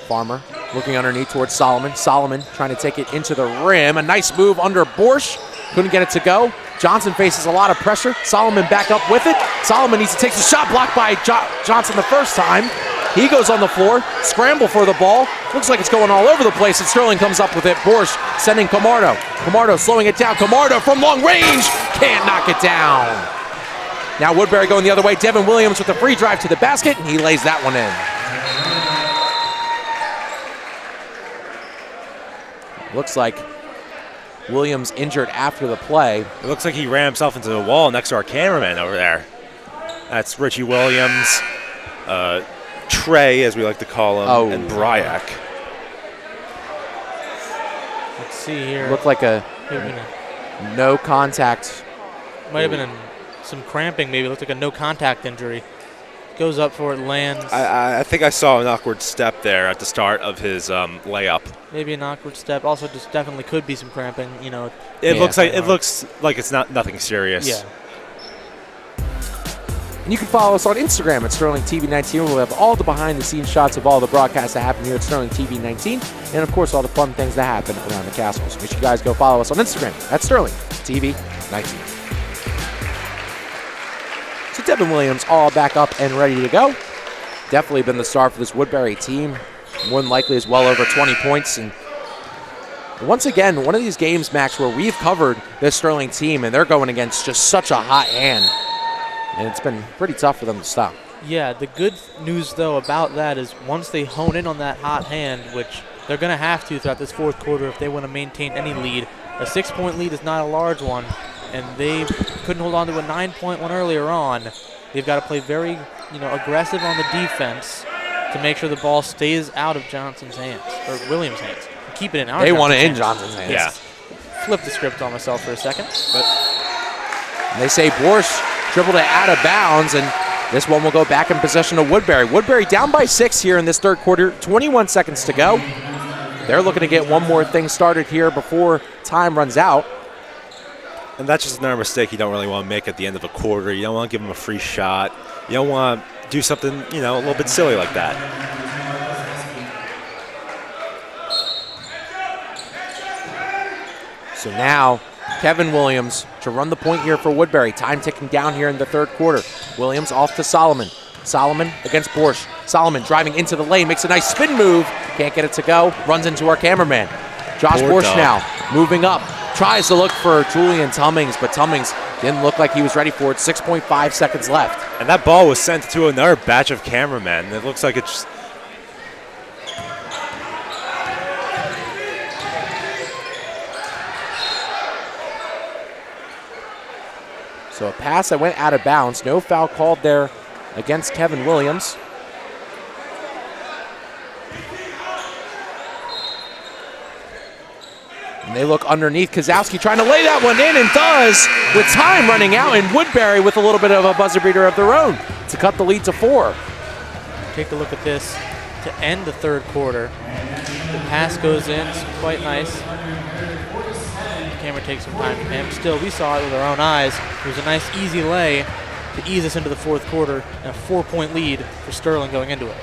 Farmer looking underneath towards Solomon. Solomon trying to take it into the rim. A nice move under Borsch. Couldn't get it to go. Johnson faces a lot of pressure. Solomon back up with it. Solomon needs to take the shot blocked by Johnson the first time. He goes on the floor, scramble for the ball. Looks like it's going all over the place, and Sterling comes up with it. Borsch sending Camardo. Camardo slowing it down. Camardo from long range. Can't knock it down. Now Woodbury going the other way. Devin Williams with a free drive to the basket, and he lays that one in. Looks like Williams injured after the play. It looks like he ran himself into the wall next to our cameraman over there. That's Richie Williams, Trey, as we like to call him, and Bryak. Let's see here. Looked like a no contact. Might have been some cramping, maybe. Looked like a no contact injury. Goes up for it, lands. I think I saw an awkward step there at the start of his layup. Maybe an awkward step. Also, just definitely could be some cramping. You know, it looks like it's nothing serious. Yeah. And you can follow us on Instagram at Sterling TV 19. We'll have all the behind-the-scenes shots of all the broadcasts that happen here at Sterling TV 19, and of course all the fun things that happen around the castle. So make sure you guys go follow us on Instagram at Sterling TV 19. So Devin Williams all back up and ready to go. Definitely been the star for this Woodbury team. More than likely is well over 20 points. And once again, one of these games, Max, where we've covered this Sterling team and they're going against just such a hot hand. And it's been pretty tough for them to stop. Yeah, the good news, though, about that is once they hone in on that hot hand, which they're going to have to throughout this fourth quarter if they want to maintain any lead, a 6-point lead is not a large one, and they couldn't hold on to a 9-point one earlier on. They've got to play very, aggressive on the defense to make sure the ball stays out of Johnson's hands, or Williams' hands. Keep it in our hands. They want it in Johnson's hands. Yeah. Flip the script on myself for a second. And they say Borsch dribbled it out of bounds, and this one will go back in possession of Woodbury. Woodbury down by 6 here in this third quarter, 21 seconds to go. They're looking to get one more thing started here before time runs out. And that's just another mistake you don't really want to make at the end of a quarter. You don't want to give them a free shot. You don't want to do something, a little bit silly like that. So now Kevin Williams to run the point here for Woodbury. Time ticking down here in the third quarter. Williams off to Solomon. Solomon against Borsch. Solomon driving into the lane, makes a nice spin move. Can't get it to go. Runs into our cameraman. Josh Borsch now moving up. Tries to look for Julian Tummings, but Tummings didn't look like he was ready for it. 6.5 seconds left. And that ball was sent to another batch of cameramen. It looks like it's... So a pass that went out of bounds. No foul called there against Kevin Williams. And they look underneath. Kozowski trying to lay that one in, and does, with time running out, and Woodbury with a little bit of a buzzer beater of their own to cut the lead to 4. Take a look at this to end the third quarter. The pass goes in, it's quite nice. The camera takes some time to him. Still, we saw it with our own eyes. It was a nice, easy lay to ease us into the fourth quarter, and a 4-point lead for Sterling going into it.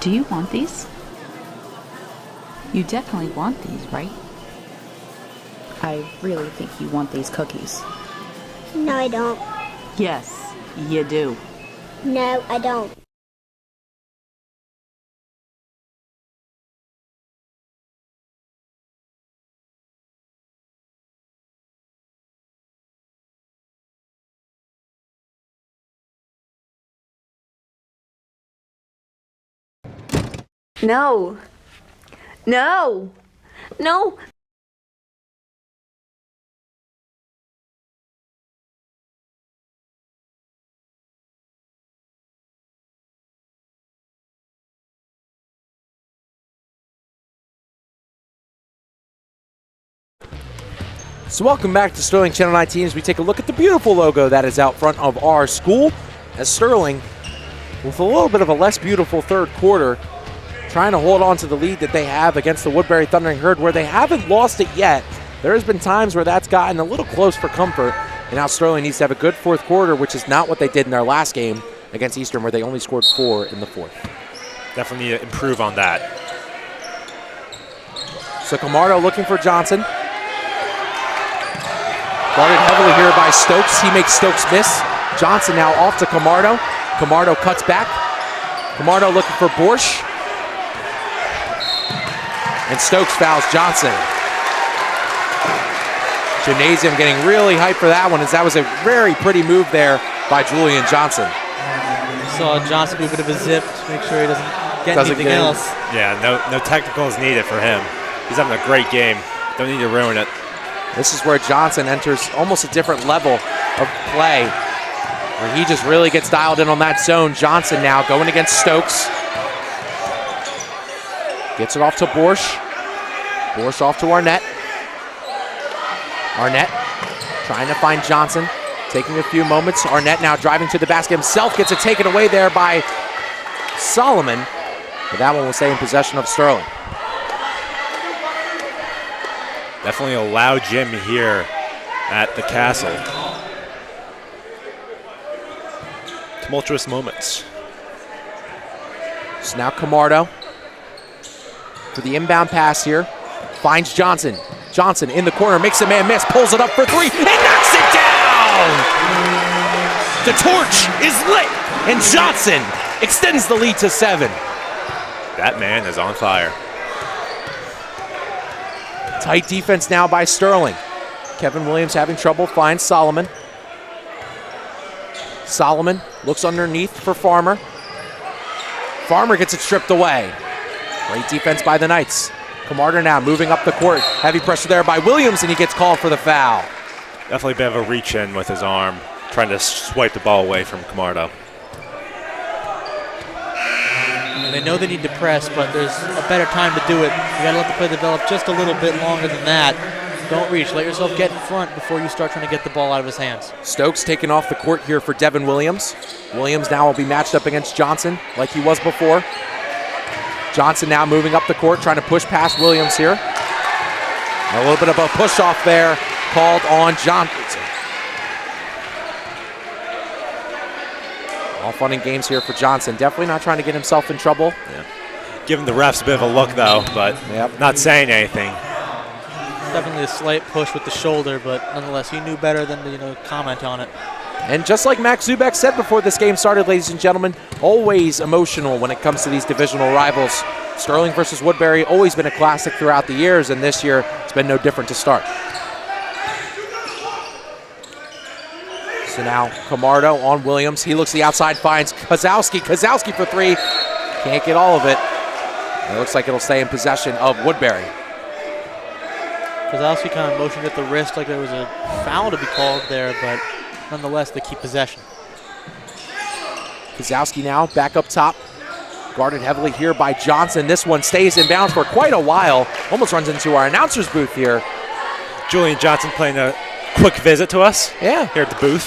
Do you want these? You definitely want these, right? I really think you want these cookies. No, I don't. Yes, you do. No, I don't. No. No. No. So welcome back to Sterling Channel 19 as we take a look at the beautiful logo that is out front of our school, as Sterling, with a little bit of a less beautiful third quarter, trying to hold on to the lead that they have against the Woodbury Thundering Herd, where they haven't lost it yet. There has been times where that's gotten a little close for comfort, and now Sterling needs to have a good fourth quarter, which is not what they did in their last game against Eastern, where they only scored 4 in the fourth. Definitely need to improve on that. So Camardo looking for Johnson. Guarded heavily here by Stokes. He makes Stokes miss. Johnson now off to Camardo. Camardo cuts back. Camardo looking for Borsch. And Stokes fouls Johnson. Gymnasium getting really hyped for that one, as that was a very pretty move there by Julian Johnson. Saw Johnson do a bit of a zip to make sure he doesn't get anything else. Yeah, no technicals needed for him. He's having a great game. Don't need to ruin it. This is where Johnson enters almost a different level of play, where he just really gets dialed in on that zone. Johnson now going against Stokes. Gets it off to Borsch. Borsch off to Arnett. Arnett trying to find Johnson, taking a few moments. Arnett now driving to the basket himself, gets it taken away there by Solomon, but that one will stay in possession of Sterling. Definitely a loud gym here at the Castle. Tumultuous moments. So now Camardo for the inbound pass here. Finds Johnson. Johnson in the corner, makes a man miss, pulls it up for three, and knocks it down! The torch is lit, and Johnson extends the lead to 7. That man is on fire. Tight defense now by Sterling. Kevin Williams having trouble, finds Solomon. Solomon looks underneath for Farmer. Farmer gets it stripped away. Great defense by the Knights. Camardo now moving up the court. Heavy pressure there by Williams, and he gets called for the foul. Definitely a bit of a reach in with his arm, trying to swipe the ball away from Camardo. And they know they need to press, but there's a better time to do it. You gotta let the play develop just a little bit longer than that. Don't reach, let yourself get in front before you start trying to get the ball out of his hands. Stokes taking off the court here for Devin Williams. Williams now will be matched up against Johnson like he was before. Johnson now moving up the court, trying to push past Williams here. A little bit of a push off there called on Johnson. All fun and games here for Johnson. Definitely not trying to get himself in trouble. Yeah. Giving the refs a bit of a look though, but not saying anything. Definitely a slight push with the shoulder, but nonetheless, he knew better than to comment on it. And just like Max Zubek said before this game started, ladies and gentlemen, always emotional when it comes to these divisional rivals. Sterling versus Woodbury, always been a classic throughout the years, and this year it's been no different to start. So now Camardo on Williams. He looks the outside, finds Kozowski. Kozowski for three. Can't get all of it. It looks like it'll stay in possession of Woodbury. Kozowski kind of motioned at the wrist like there was a foul to be called there, but nonetheless, they keep possession. Kozowski now back up top. Guarded heavily here by Johnson. This one stays in bounds for quite a while. Almost runs into our announcer's booth here. Julian Johnson playing a quick visit to us. Yeah. Here at the booth.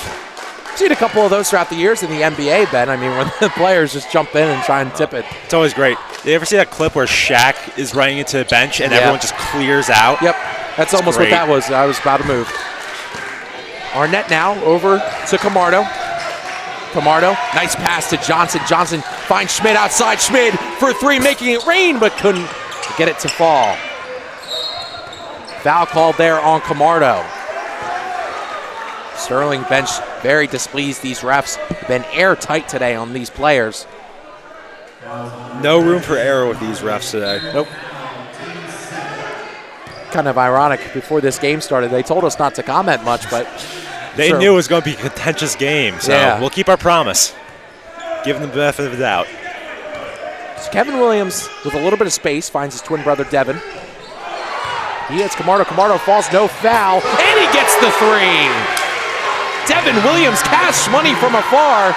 Seen a couple of those throughout the years in the NBA, Ben. I mean, when the players just jump in and try and tip it. It's always great. You ever see that clip where Shaq is running into the bench and everyone just clears out? Yep. That's almost great. What that was. I was about to move. Arnett now over to Camardo. Camardo, nice pass to Johnson. Johnson finds Schmid outside. Schmid for three, making it rain, but couldn't get it to fall. Foul called there on Camardo. Sterling bench very displeased. These refs have been airtight today on these players. No room for error with these refs today. Nope. Kind of ironic. Before this game started, they told us not to comment much, but they knew it was going to be a contentious game, so we'll keep our promise. Give them the benefit of the doubt. So Kevin Williams, with a little bit of space, finds his twin brother Devin. He hits Camardo. Camardo falls, no foul, and he gets the three. Devin Williams cash money from afar,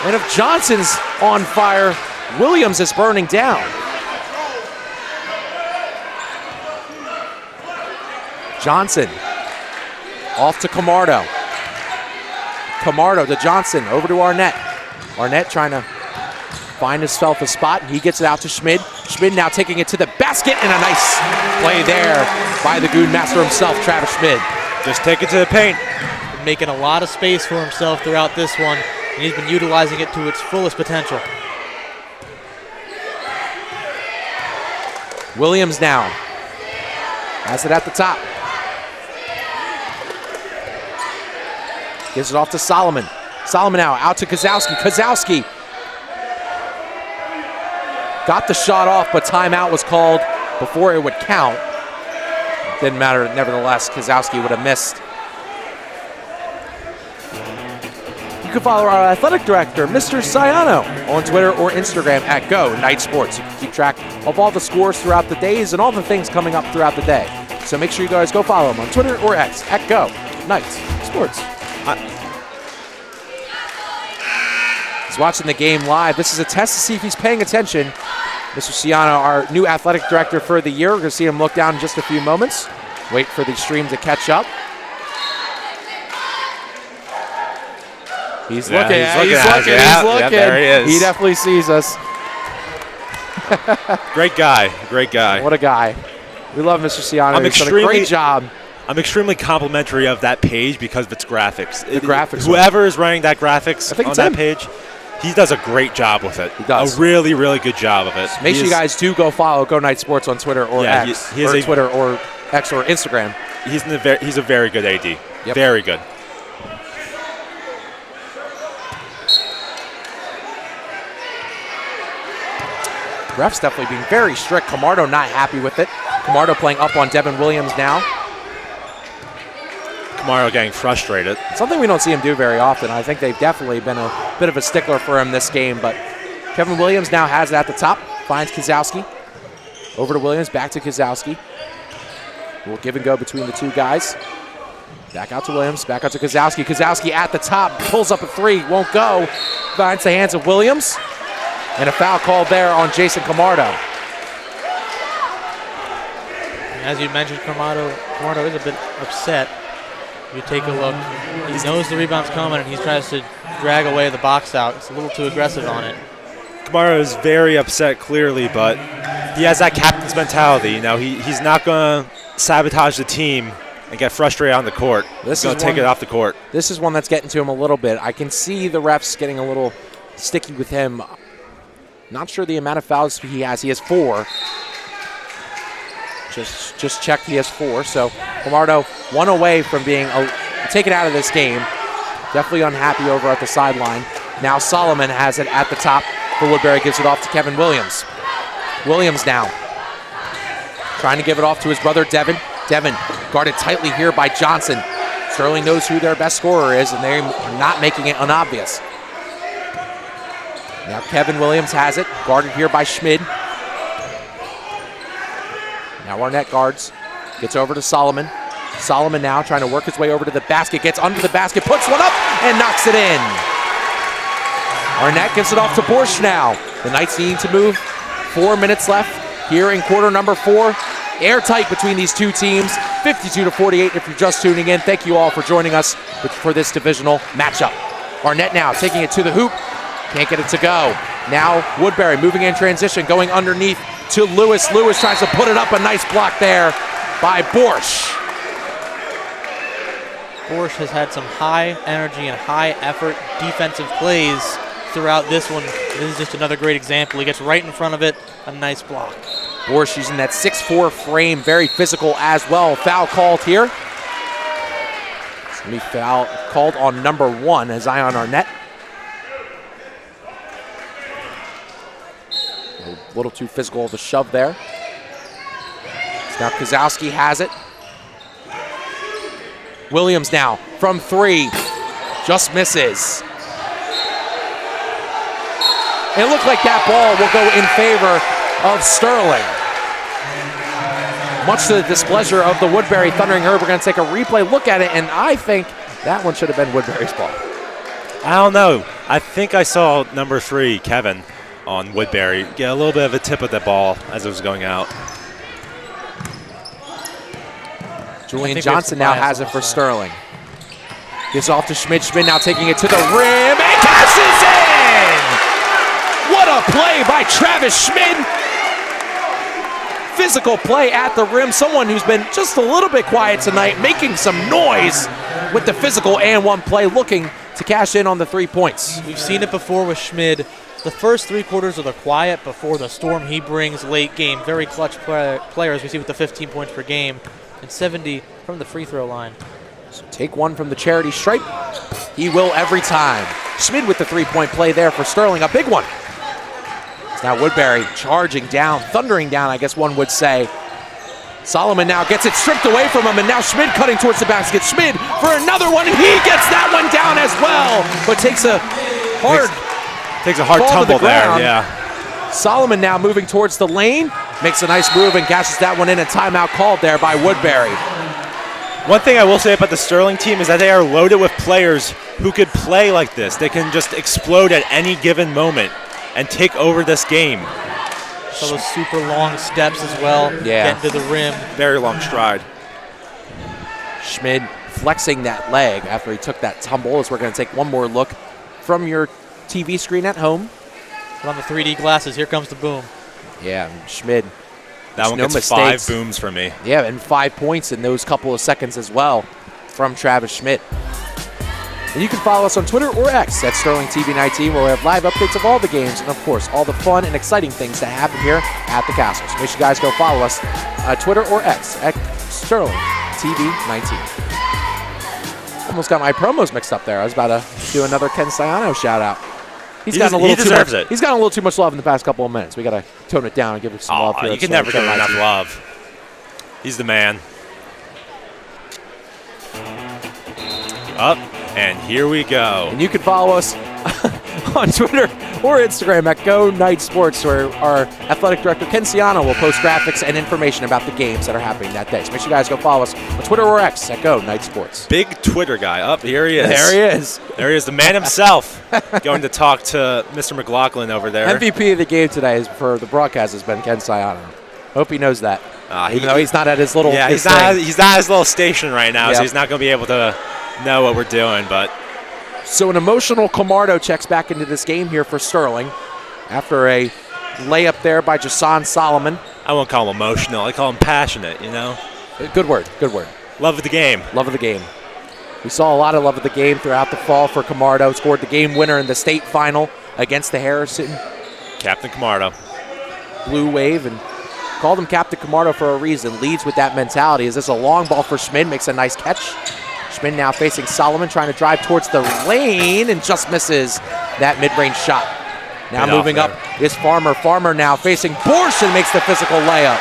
and if Johnson's on fire, Williams is burning down. Johnson off to Camardo. Camardo to Johnson, over to Arnett. Arnett trying to find himself a spot. He gets it out to Schmid. Schmid now taking it to the basket, and a nice play there by the Goon Master himself, Travis Schmid. Just take it to the paint. Making a lot of space for himself throughout this one, and he's been utilizing it to its fullest potential. Williams now has it at the top. Gives it off to Solomon. Solomon now out to Kozowski. Kozowski got the shot off, but timeout was called before it would count. Didn't matter. Nevertheless, Kozlowski would have missed. You can follow our athletic director, Mr. Ciano, on Twitter or Instagram at Go Night Sports. You can keep track of all the scores throughout the days and all the things coming up throughout the day. So make sure you guys go follow him on Twitter or X at Go Night Sports. He's watching the game live. This is a test to see if he's paying attention. Mr. Ciano, our new athletic director for the year. We're going to see him look down in just a few moments. Wait for the stream to catch up. He's looking. Yeah, there he is. He definitely sees us. Great guy. Great guy. What a guy. We love Mr. Ciano. He's done a great job. I'm extremely complimentary of that page because of its graphics. The graphics. Whoever is running that graphics on that page, he does a great job with it. He does. A really, really good job of it. Make sure you guys do go follow Go Night Sports on Twitter or X. Twitter or X or Instagram. He's a very good AD. Yep. Very good. Refs definitely being very strict. Camardo not happy with it. Camardo playing up on Devin Williams now. Camardo getting frustrated. Something we don't see him do very often. I think they've definitely been a bit of a stickler for him this game, but Kevin Williams now has it at the top. Finds Kozlowski. Over to Williams, back to Kozlowski. We'll give and go between the two guys. Back out to Williams, back out to Kozlowski. Kozlowski at the top, pulls up a three, won't go. Finds the hands of Williams. And a foul called there on Jason Camardo. As you mentioned, Camardo is a bit upset. If you take a look, he knows the rebound's coming and he tries to drag away the box out. It's a little too aggressive on it. Camardo is very upset, clearly, but he has that captain's mentality. You know, he's not going to sabotage the team and get frustrated on the court. He's going to take it off the court. This is one that's getting to him a little bit. I can see the refs getting a little sticky with him. Not sure the amount of fouls he has. He has 4. Just checked, he has 4. So Camardo one away from being taken out of this game. Definitely unhappy over at the sideline. Now Solomon has it at the top for Woodbury. Gives it off to Kevin Williams. Williams now trying to give it off to his brother Devin. Devin guarded tightly here by Johnson. Sterling knows who their best scorer is, and they're not making it unobvious. Now Kevin Williams has it, guarded here by Schmid. Now Arnett guards, gets over to Solomon. Solomon now trying to work his way over to the basket, gets under the basket, puts one up, and knocks it in. Arnett gives it off to Borsch now. The Knights needing to move. 4 minutes left here in quarter number 4. Airtight between these two teams, 52-48 if you're just tuning in. Thank you all for joining us for this divisional matchup. Arnett now taking it to the hoop. Can't get it to go. Now Woodbury moving in transition, going underneath to Lewis. Lewis tries to put it up. A nice block there by Borsch. Borsch has had some high energy and high effort defensive plays throughout this one. This is just another great example. He gets right in front of it. A nice block. Borsch using that 6'4 frame, very physical as well. Foul called here. It's going to be foul called on number 1 as Zion Arnett. A little too physical of a shove there. So now Kozlowski has it. Williams now from 3. Just misses. It looked like that ball will go in favor of Sterling. Much to the displeasure of the Woodbury Thundering Herd, we're going to take a replay look at it, and I think that one should have been Woodbury's ball. I don't know. I think I saw number 3, Kevin, on Woodbury get a little bit of a tip of the ball as it was going out. Julian Johnson now has it for Sterling. Gives off to Schmid. Schmid now taking it to the rim and cashes in! What a play by Travis Schmid! Physical play at the rim. Someone who's been just a little bit quiet tonight, making some noise with the physical and one play, looking to cash in on the 3 points. We've seen it before with Schmid. The first 3 quarters are the quiet before the storm he brings late game. Very clutch players. We see with the 15 points per game and 70 from the free throw line. So take one from the charity stripe. He will every time. Schmid with the 3-point play there for Sterling. A big one. It's now Woodbury charging down, thundering down, I guess one would say. Solomon now gets it stripped away from him, and now Schmid cutting towards the basket. Schmid for another one, and he gets that one down as well, but takes a hard tumble there, yeah. Solomon now moving towards the lane, makes a nice move and gashes that one in, and timeout called there by Woodbury. One thing I will say about the Sterling team is that they are loaded with players who could play like this. They can just explode at any given moment and take over this game. So those super long steps as well, getting to the rim. Very long stride. Schmid flexing that leg after he took that tumble, as we're going to take one more look from your TV screen at home. But on the 3D glasses, here comes the boom. Yeah, Schmid. That one gets mistakes. 5 booms for me. Yeah, and 5 points in those couple of seconds as well from Travis Schmid. And you can follow us on Twitter or X at SterlingTV19, where we have live updates of all the games and, of course, all the fun and exciting things that happen here at the Castle. So make sure you guys go follow us on Twitter or X at SterlingTV19. Almost got my promos mixed up there. I was about to do another Ken Sayano shout-out. He deserves it. He's gotten a little too much love in the past couple of minutes. We got to tone it down and give him some love. You can never give him enough love. He's the man. Up. And here we go. And you can follow us on Twitter or Instagram at Go Night Sports, where our athletic director, Ken Ciano, will post graphics and information about the games that are happening that day. So make sure you guys go follow us on Twitter or X at Go Night Sports. Big Twitter guy. Up, here he is. There he is. There he is, the man himself, going to talk to Mr. McLaughlin over there. MVP of the game today for the broadcast has been Ken Ciano. Hope he knows that. Even though he's not at his little... Yeah, he's not at his little station right now, Yep. so he's not going to be able to know what we're doing, but... So an emotional Camardo checks back into this game here for Sterling after a layup there by Jason Solomon. I won't call him emotional. I call him passionate, you know? Good word, good word. Love of the game. Love of the game. We saw a lot of love of the game throughout the fall for Camardo. Scored the game winner in the state final against the Harrison. Captain Camardo. Blue Wave, and called him Captain Camardo for a reason. Leads with that mentality. Is this a long ball for Schmid? Makes a nice catch. Schmid now facing Solomon, trying to drive towards the lane and just misses that mid-range shot. Now moving up is Farmer. Farmer now facing Borsch and makes the physical layup.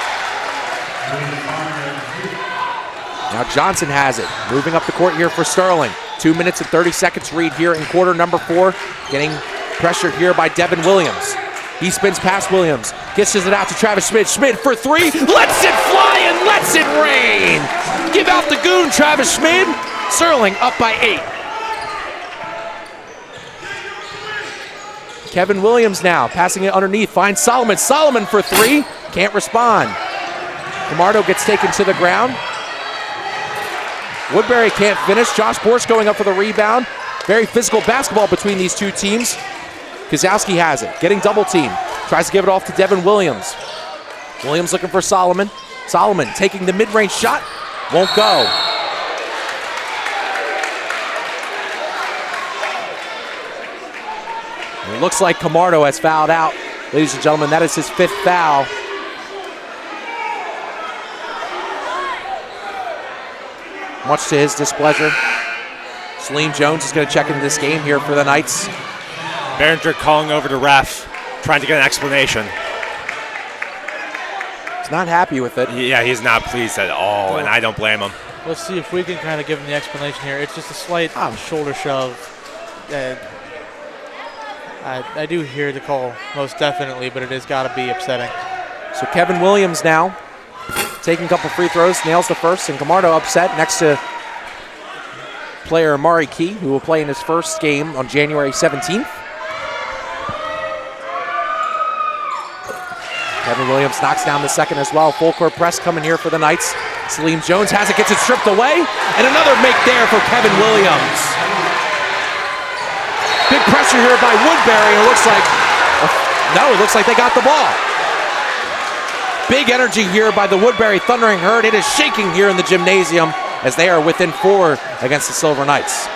Now Johnson has it. Moving up the court here for Sterling. 2 minutes and 30 seconds read here in quarter number 4. Getting pressured here by Devin Williams. He spins past Williams. Kisses it out to Travis Schmid. Schmid for 3. Lets it fly and lets it rain. Give out the goon, Travis Schmid. Sterling up by 8. Kevin Williams now passing it underneath. Finds Solomon. Solomon for 3. Can't respond. Camardo gets taken to the ground. Woodbury can't finish. Josh Borsch going up for the rebound. Very physical basketball between these two teams. Kozowski has it. Getting double teamed. Tries to give it off to Devin Williams. Williams looking for Solomon. Solomon taking the mid-range shot. Won't go. It looks like Camardo has fouled out. Ladies and gentlemen, that is his 5th foul. Much to his displeasure. Salim Jones is going to check into this game here for the Knights. Behringer calling over to ref, trying to get an explanation. He's not happy with it. Yeah, he's not pleased at all, and I don't blame him. Let's see if we can kind of give him the explanation here. It's just a slight shoulder shove. I do hear the call, most definitely, but it has got to be upsetting. So Kevin Williams now taking a couple free throws, nails the first, and Camardo upset next to player Amari Key, who will play in his first game on January 17th. Kevin Williams knocks down the second as well. Full court press coming here for the Knights. Salim Jones has it, gets it stripped away, and another make there for Kevin Williams. Big pressure here by Woodbury, and it looks like they got the ball. Big energy here by the Woodbury Thundering Herd. It is shaking here in the gymnasium as they are within 4 against the Silver Knights.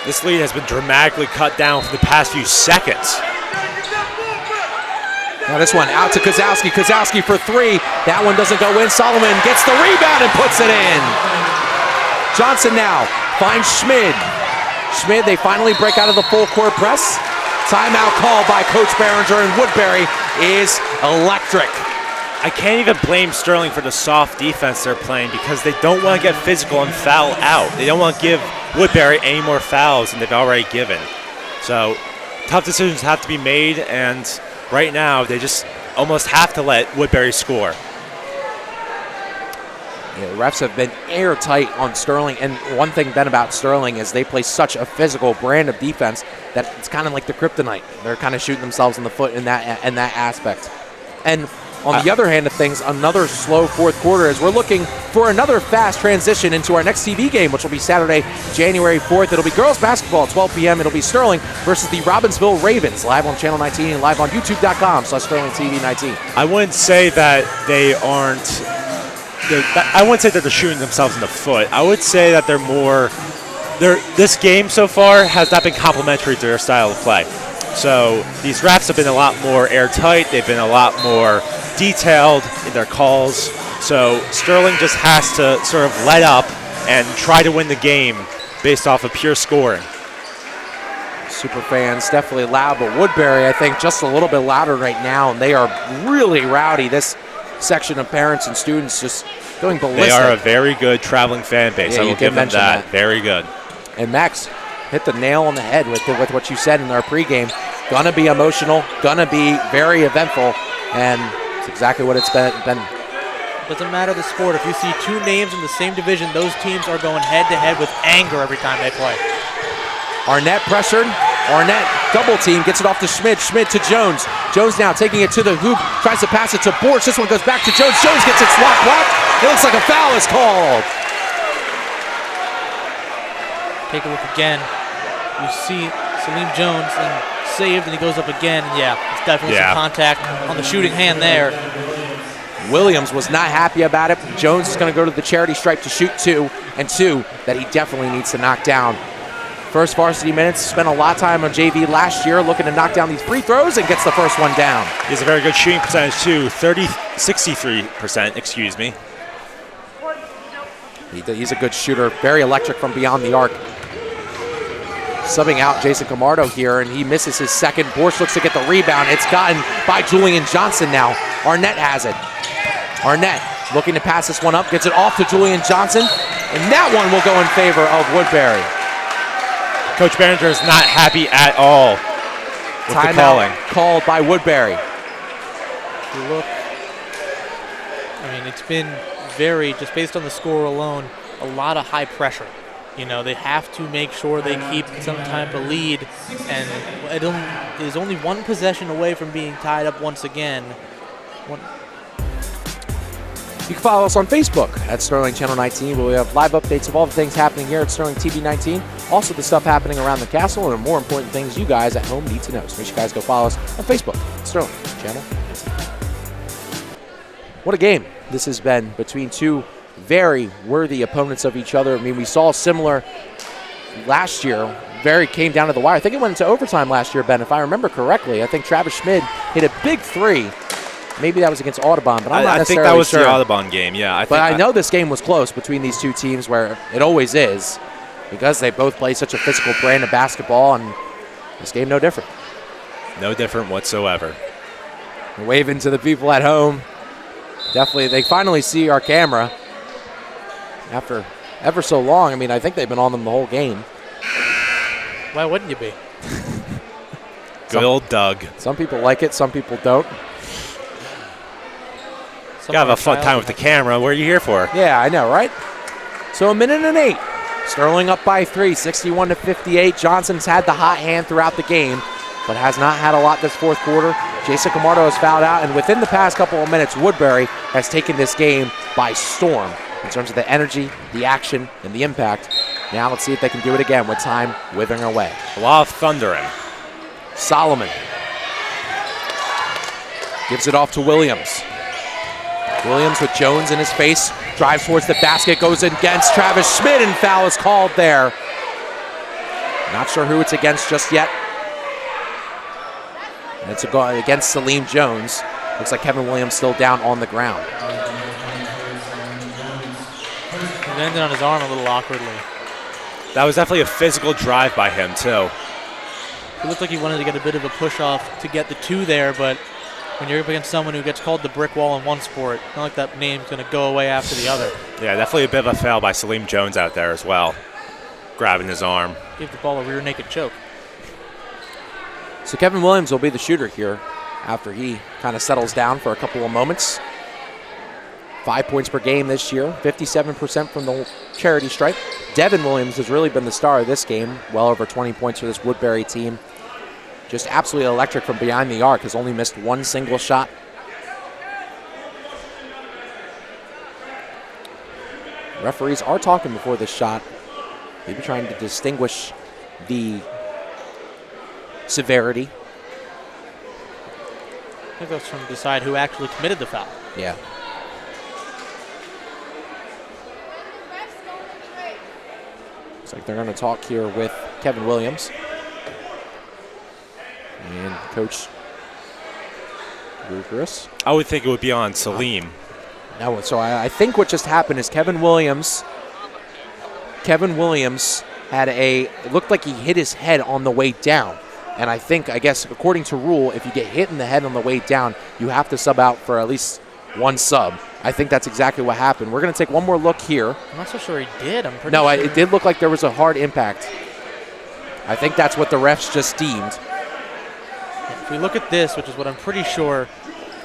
This lead has been dramatically cut down for the past few seconds. Now this one out to Kozowski. Kozowski for 3. That one doesn't go in. Solomon gets the rebound and puts it in. Johnson now finds Schmid. Schmid, they finally break out of the full court press. Timeout call by Coach Behringer, and Woodbury is electric. I can't even blame Sterling for the soft defense they're playing because they don't want to get physical and foul out. They don't want to give Woodbury any more fouls than they've already given. So tough decisions have to be made, and right now they just almost have to let Woodbury score. Yeah, the refs have been airtight on Sterling, and one thing, Ben, about Sterling is they play such a physical brand of defense that it's kind of like the kryptonite. They're kind of shooting themselves in the foot in that aspect. And on the other hand of things, another slow fourth quarter as we're looking for another fast transition into our next TV game, which will be Saturday, January 4th. It'll be girls basketball at 12 p.m. It'll be Sterling versus the Robbinsville Ravens, live on Channel 19 and live on YouTube.com/SterlingTV19. I wouldn't say that they aren't. I wouldn't say that they're shooting themselves in the foot. I would say that they're more. This game so far has not been complimentary to their style of play. So these refs have been a lot more airtight. They've been a lot more detailed in their calls. So Sterling just has to sort of let up and try to win the game based off of pure scoring. Super fans definitely loud, but Woodbury, I think, just a little bit louder right now, and they are really rowdy. This section of parents and students just going ballistic. They are a very good traveling fan base. Yeah, I will give them that. Very good. And Max hit the nail on the head with what you said in our pregame. Gonna be emotional, gonna be very eventful, and it's exactly what it's been. Doesn't matter the sport. If you see two names in the same division, those teams are going head-to-head with anger every time they play. Arnett pressured. Arnett double team, gets it off to Schmidt. Schmidt to Jones. Jones now taking it to the hoop, tries to pass it to Borch. This one goes back to Jones. Jones gets it blocked. It looks like a foul is called. Take a look again. You see Salim Jones and saved, and he goes up again. Yeah, it's definitely some contact on the shooting hand there. Williams was not happy about it. Jones is going to go to the charity stripe to shoot two that he definitely needs to knock down. First varsity minutes, spent a lot of time on JV last year looking to knock down these free throws and gets the first one down. He has a very good shooting percentage too, 63%, excuse me. He's a good shooter, very electric from beyond the arc. Subbing out Jason Camardo here, and he misses his second. Borch looks to get the rebound. It's gotten by Julian Johnson now. Arnett has it. Arnett looking to pass this one up, gets it off to Julian Johnson, and that one will go in favor of Woodbury. Coach Behringer is not happy at all with the calling. Called by Woodbury. Look, I mean, it's been very, just based on the score alone, a lot of high pressure. You know, they have to make sure they keep some type of lead, and it is only one possession away from being tied up once again. You can follow us on Facebook at Sterling Channel 19, where we have live updates of all the things happening here at Sterling TV 19. Also the stuff happening around the castle and the more important things you guys at home need to know. So make sure you guys go follow us on Facebook, Sterling Channel 19. What a game this has been between two very worthy opponents of each other. I mean, we saw similar last year. Very came down to the wire. I think it went into overtime last year, Ben, if I remember correctly. I think Travis Schmidt hit a big three. Maybe that was against Audubon, but I'm not necessarily sure. I think that was the Audubon game, yeah. But I know this game was close between these two teams, where it always is, because they both play such a physical brand of basketball, and this game no different. No different whatsoever. We're waving to the people at home. Definitely, they finally see our camera after ever so long. I mean, I think they've been on them the whole game. Why wouldn't you be? Good old Doug. Some people like it, some people don't. Gotta have a fun time with the camera. What are you here for? Yeah, I know, right? So 1:08. Sterling up by 3, 61-58. Johnson's had the hot hand throughout the game, but has not had a lot this fourth quarter. Jason Camardo has fouled out, and within the past couple of minutes, Woodbury has taken this game by storm in terms of the energy, the action, and the impact. Now let's see if they can do it again with time withering away. A lot of thundering. Solomon gives it off to Williams. Williams with Jones in his face, drives towards the basket, goes against Travis Schmidt, and foul is called there. Not sure who it's against just yet. And it's against Salim Jones. Looks like Kevin Williams still down on the ground. It landed on his arm a little awkwardly. That was definitely a physical drive by him, too. It looked like he wanted to get a bit of a push off to get the two there, but when you're up against someone who gets called the brick wall in one sport, not like that name's going to go away after the other. Yeah, definitely a bit of a foul by Salim Jones out there as well, grabbing his arm. Give the ball a rear naked choke. So Kevin Williams will be the shooter here after he kind of settles down for a couple of moments. 5 points per game this year, 57% from the charity stripe. Devin Williams has really been the star of this game, well over 20 points for this Woodbury team. Just absolutely electric from behind the arc, has only missed one single shot. Referees are talking before this shot, maybe trying to distinguish the severity. I think that's trying to decide who actually committed the foul. Yeah. Looks like they're going to talk here with Kevin Williams and Coach Rugeris. I would think it would be on Salim. No, so I think what just happened is Kevin Williams had it looked like he hit his head on the way down. And I guess, according to rule, if you get hit in the head on the way down, you have to sub out for at least one sub. I think that's exactly what happened. We're going to take one more look here. I'm not so sure he did. I'm pretty No, sure. it did look like there was a hard impact. I think that's what the refs just deemed. If we look at this, which is what I'm pretty sure,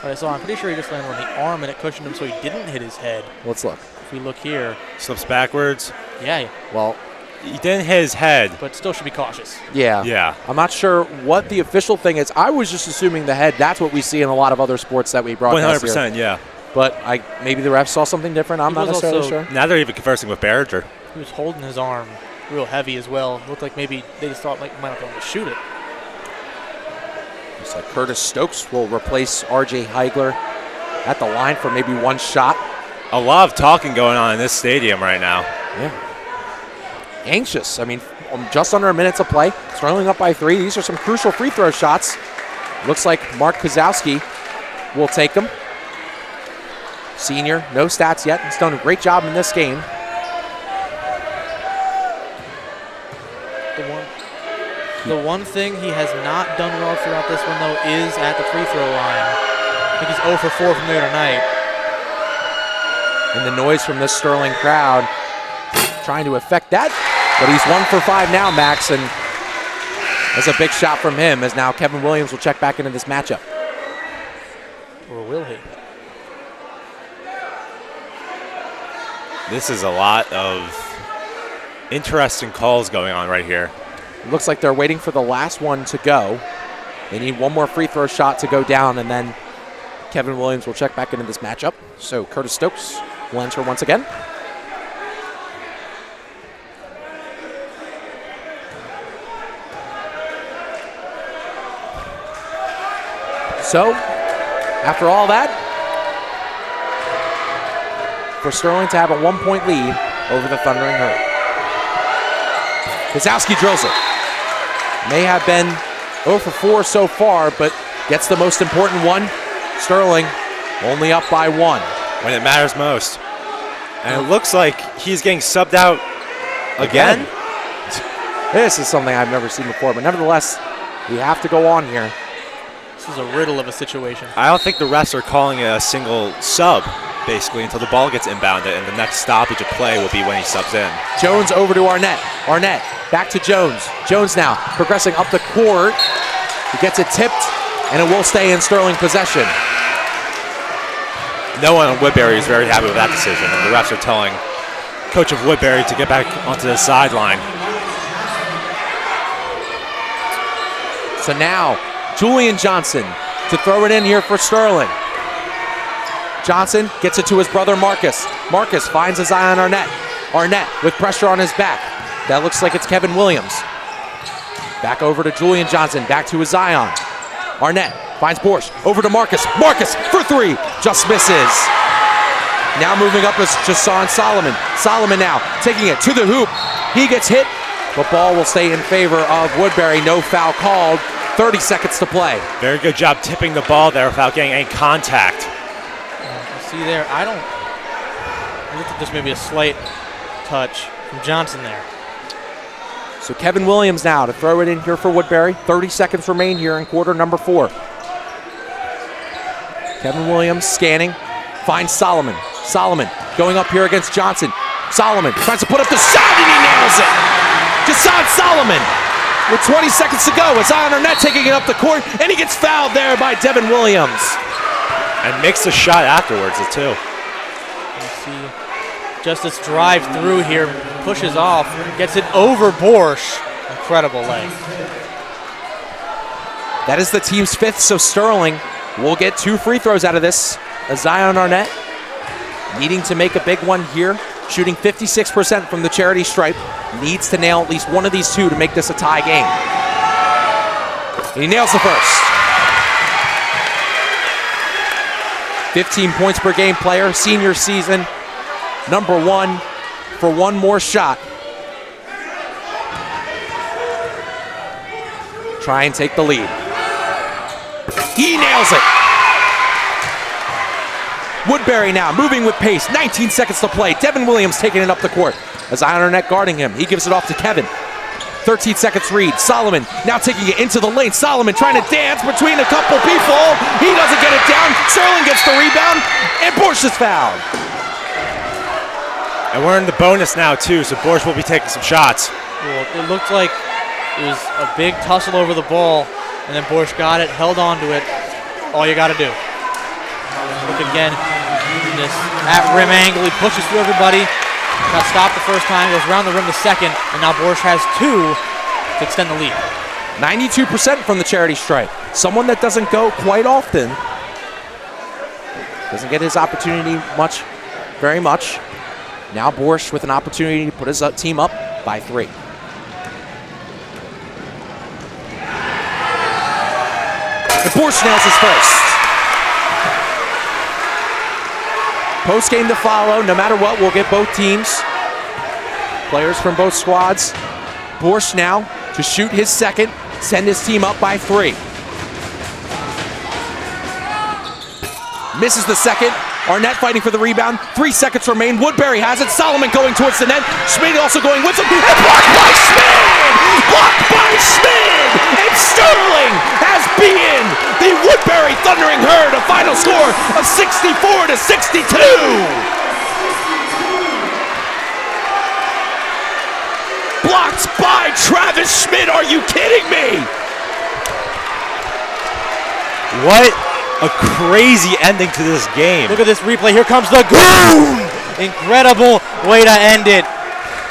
what I saw, I'm pretty sure he just landed on the arm and it cushioned him so he didn't hit his head. Let's look. If we look here. Slips backwards. Yeah. Well, he didn't hit his head. But still should be cautious. Yeah. Yeah. I'm not sure what the official thing is. I was just assuming the head. That's what we see in a lot of other sports that we broadcast 100%, here. yeah. But maybe the refs saw something different. I'm not necessarily sure. Now they're even conversing with Berger. He was holding his arm real heavy as well. It looked like maybe they just thought might not be able to shoot it. Looks like Curtis Stokes will replace R.J. Heigler at the line for maybe one shot. A lot of talking going on in this stadium right now. Yeah. Anxious. I mean, just under a minute to play. Sterling up by 3. These are some crucial free throw shots. Looks like Mark Kozowski will take them. Senior, no stats yet. He's done a great job in this game. The one thing he has not done well throughout this one, though, is at the free throw line. I think he's 0 for 4 from there tonight. And the noise from this Sterling crowd trying to affect that. But he's 1 for 5 now, Max, and that's a big shot from him, as now Kevin Williams will check back into this matchup. Or will he? This is a lot of interesting calls going on right here. It looks like they're waiting for the last one to go. They need one more free throw shot to go down, and then Kevin Williams will check back into this matchup. So Curtis Stokes will enter once again. So, after all that, for Sterling to have a 1-point lead over the Thundering Herd. Kozowski drills it. May have been 0 for 4 so far, but gets the most important one. Sterling only up by 1. When it matters most. And it looks like he's getting subbed out again. This is something I've never seen before, but nevertheless, we have to go on here. This is a riddle of a situation. I don't think the refs are calling it a single sub, basically, until the ball gets inbounded, and the next stoppage of play will be when he subs in. Jones over to Arnett. Arnett back to Jones. Jones now progressing up the court. He gets it tipped, and it will stay in Sterling possession. No one on Woodbury is very happy with that decision, and the refs are telling coach of Woodbury to get back onto the sideline. So now, Julian Johnson to throw it in here for Sterling. Johnson gets it to his brother Marcus. Marcus finds his eye on Arnett. Arnett with pressure on his back. That looks like it's Kevin Williams. Back over to Julian Johnson, back to his Zion. Arnett finds Borsch, over to Marcus. Marcus for 3, just misses. Now moving up is Jason Solomon. Solomon now taking it to the hoop. He gets hit. The ball will stay in favor of Woodbury. No foul called. 30 seconds to play. Very good job tipping the ball there without getting any contact. See there, I looked at this maybe a slight touch from Johnson there. So Kevin Williams now to throw it in here for Woodbury. 30 seconds remain here in quarter number 4. Kevin Williams scanning, finds Solomon. Solomon going up here against Johnson. Solomon tries to put up the shot and he nails it. Jasad Solomon with 20 seconds to go. It's Zion Arnett taking it up the court, and he gets fouled there by Devin Williams. And makes the shot afterwards, too. You see just this drive through here, pushes off, gets it over Borsch. Incredible lay. That is the team's 5th, so Sterling will get 2 free throws out of this. Zion Arnett needing to make a big one here, shooting 56% from the charity stripe. Needs to nail at least one of these 2 to make this a tie game. And he nails the first. 15 points per game player, senior season, number 1 for one more shot. Try and take the lead. He nails it. Woodbury now moving with pace, 19 seconds to play. Devin Williams taking it up the court. As Zion Arnett guarding him, he gives it off to Kevin. 13 seconds read. Solomon now taking it into the lane. Solomon trying to dance between a couple people. He doesn't get it down. Sterling gets the rebound, and Borsch is fouled. And we're in the bonus now, too, so Borsch will be taking some shots. Well, it looked like it was a big tussle over the ball, and then Borsch got it, held on to it. All you got to do. Look again, this at rim angle. He pushes through everybody. Got stopped the first time, goes around the rim the second, and now Borsch has 2 to extend the lead. 92% from the charity stripe. Someone that doesn't go quite often. Doesn't get his opportunity very much. Now Borsch with an opportunity to put his team up by 3. And Borsch nails his first. Post game to follow. No matter what, we'll get both teams. Players from both squads. Borsch now to shoot his second, send his team up by 3. Misses the second. Arnett fighting for the rebound. 3 seconds remain. Woodbury has it. Solomon going towards the net. Schmid also going with him. And blocked by Schmid! Blocked by Schmid! And Sterling has beaten the Woodbury Thundering Herd. A final score of 64-62. Blocked by Travis Schmid. Are you kidding me? What a crazy ending to this game. Look at this replay. Here comes the goon. Incredible way to end it.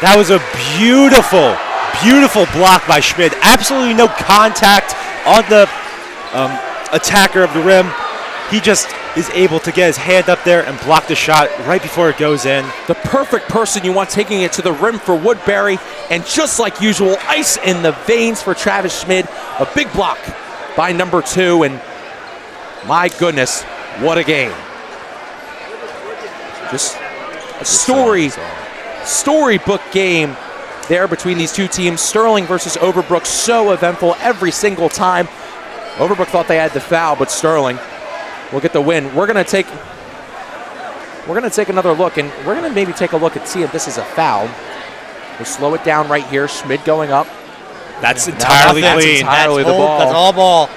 That was a beautiful, beautiful block by Schmid. Absolutely no contact on the attacker of the rim. He just is able to get his hand up there and block the shot right before it goes in. The perfect person you want taking it to the rim for Woodbury. And just like usual, ice in the veins for Travis Schmid. A big block by number 2. And my goodness, what a game. Just a storybook game there between these 2 teams. Sterling versus Overbrook, so eventful every single time. Overbrook thought they had the foul, but Sterling will get the win. We're gonna take another look, and we're gonna maybe take a look and see if this is a foul. We'll slow it down right here. Schmid going up. That's entirely clean. That's the ball. That's all ball.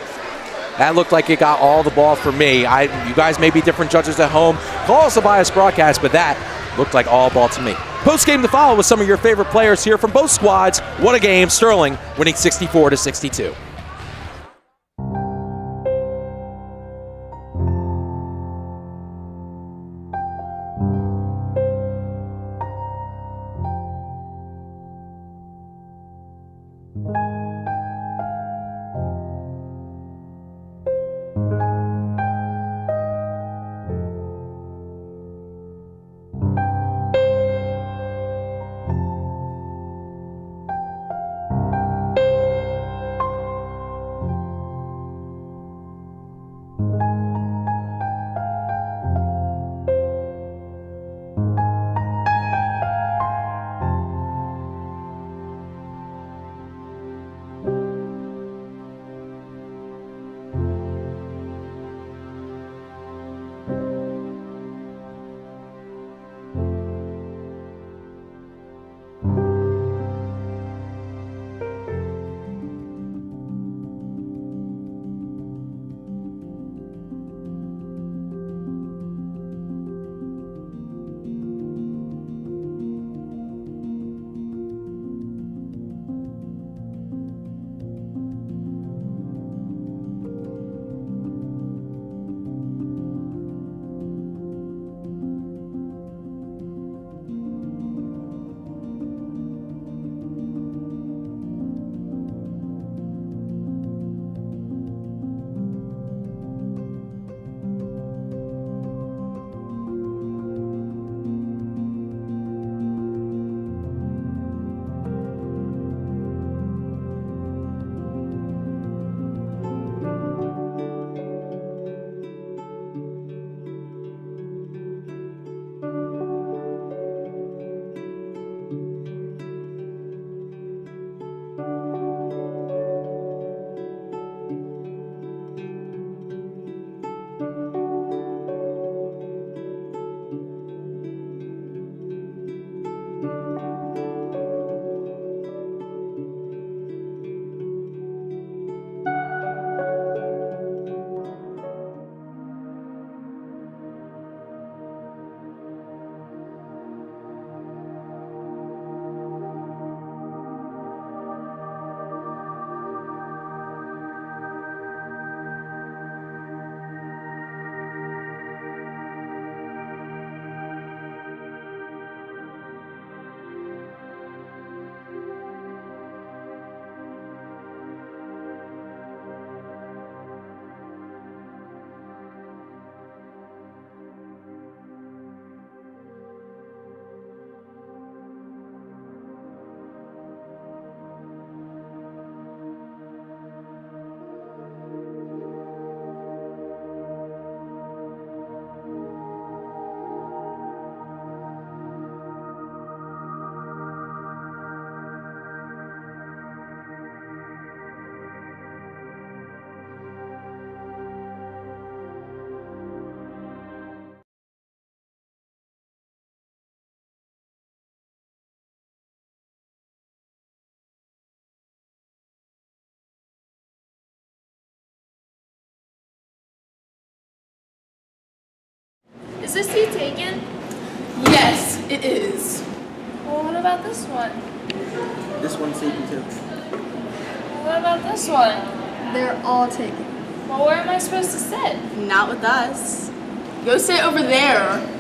That looked like it got all the ball for me. You guys may be different judges at home. Call us a biased broadcast, but that looked like all ball to me. Post game to follow with some of your favorite players here from both squads. What a game. Sterling winning 64-62. this seat taken? Yes, it is. Well, what about this one? This one's taken too. What about this one? They're all taken. Well, where am I supposed to sit? Not with us. Go sit over there.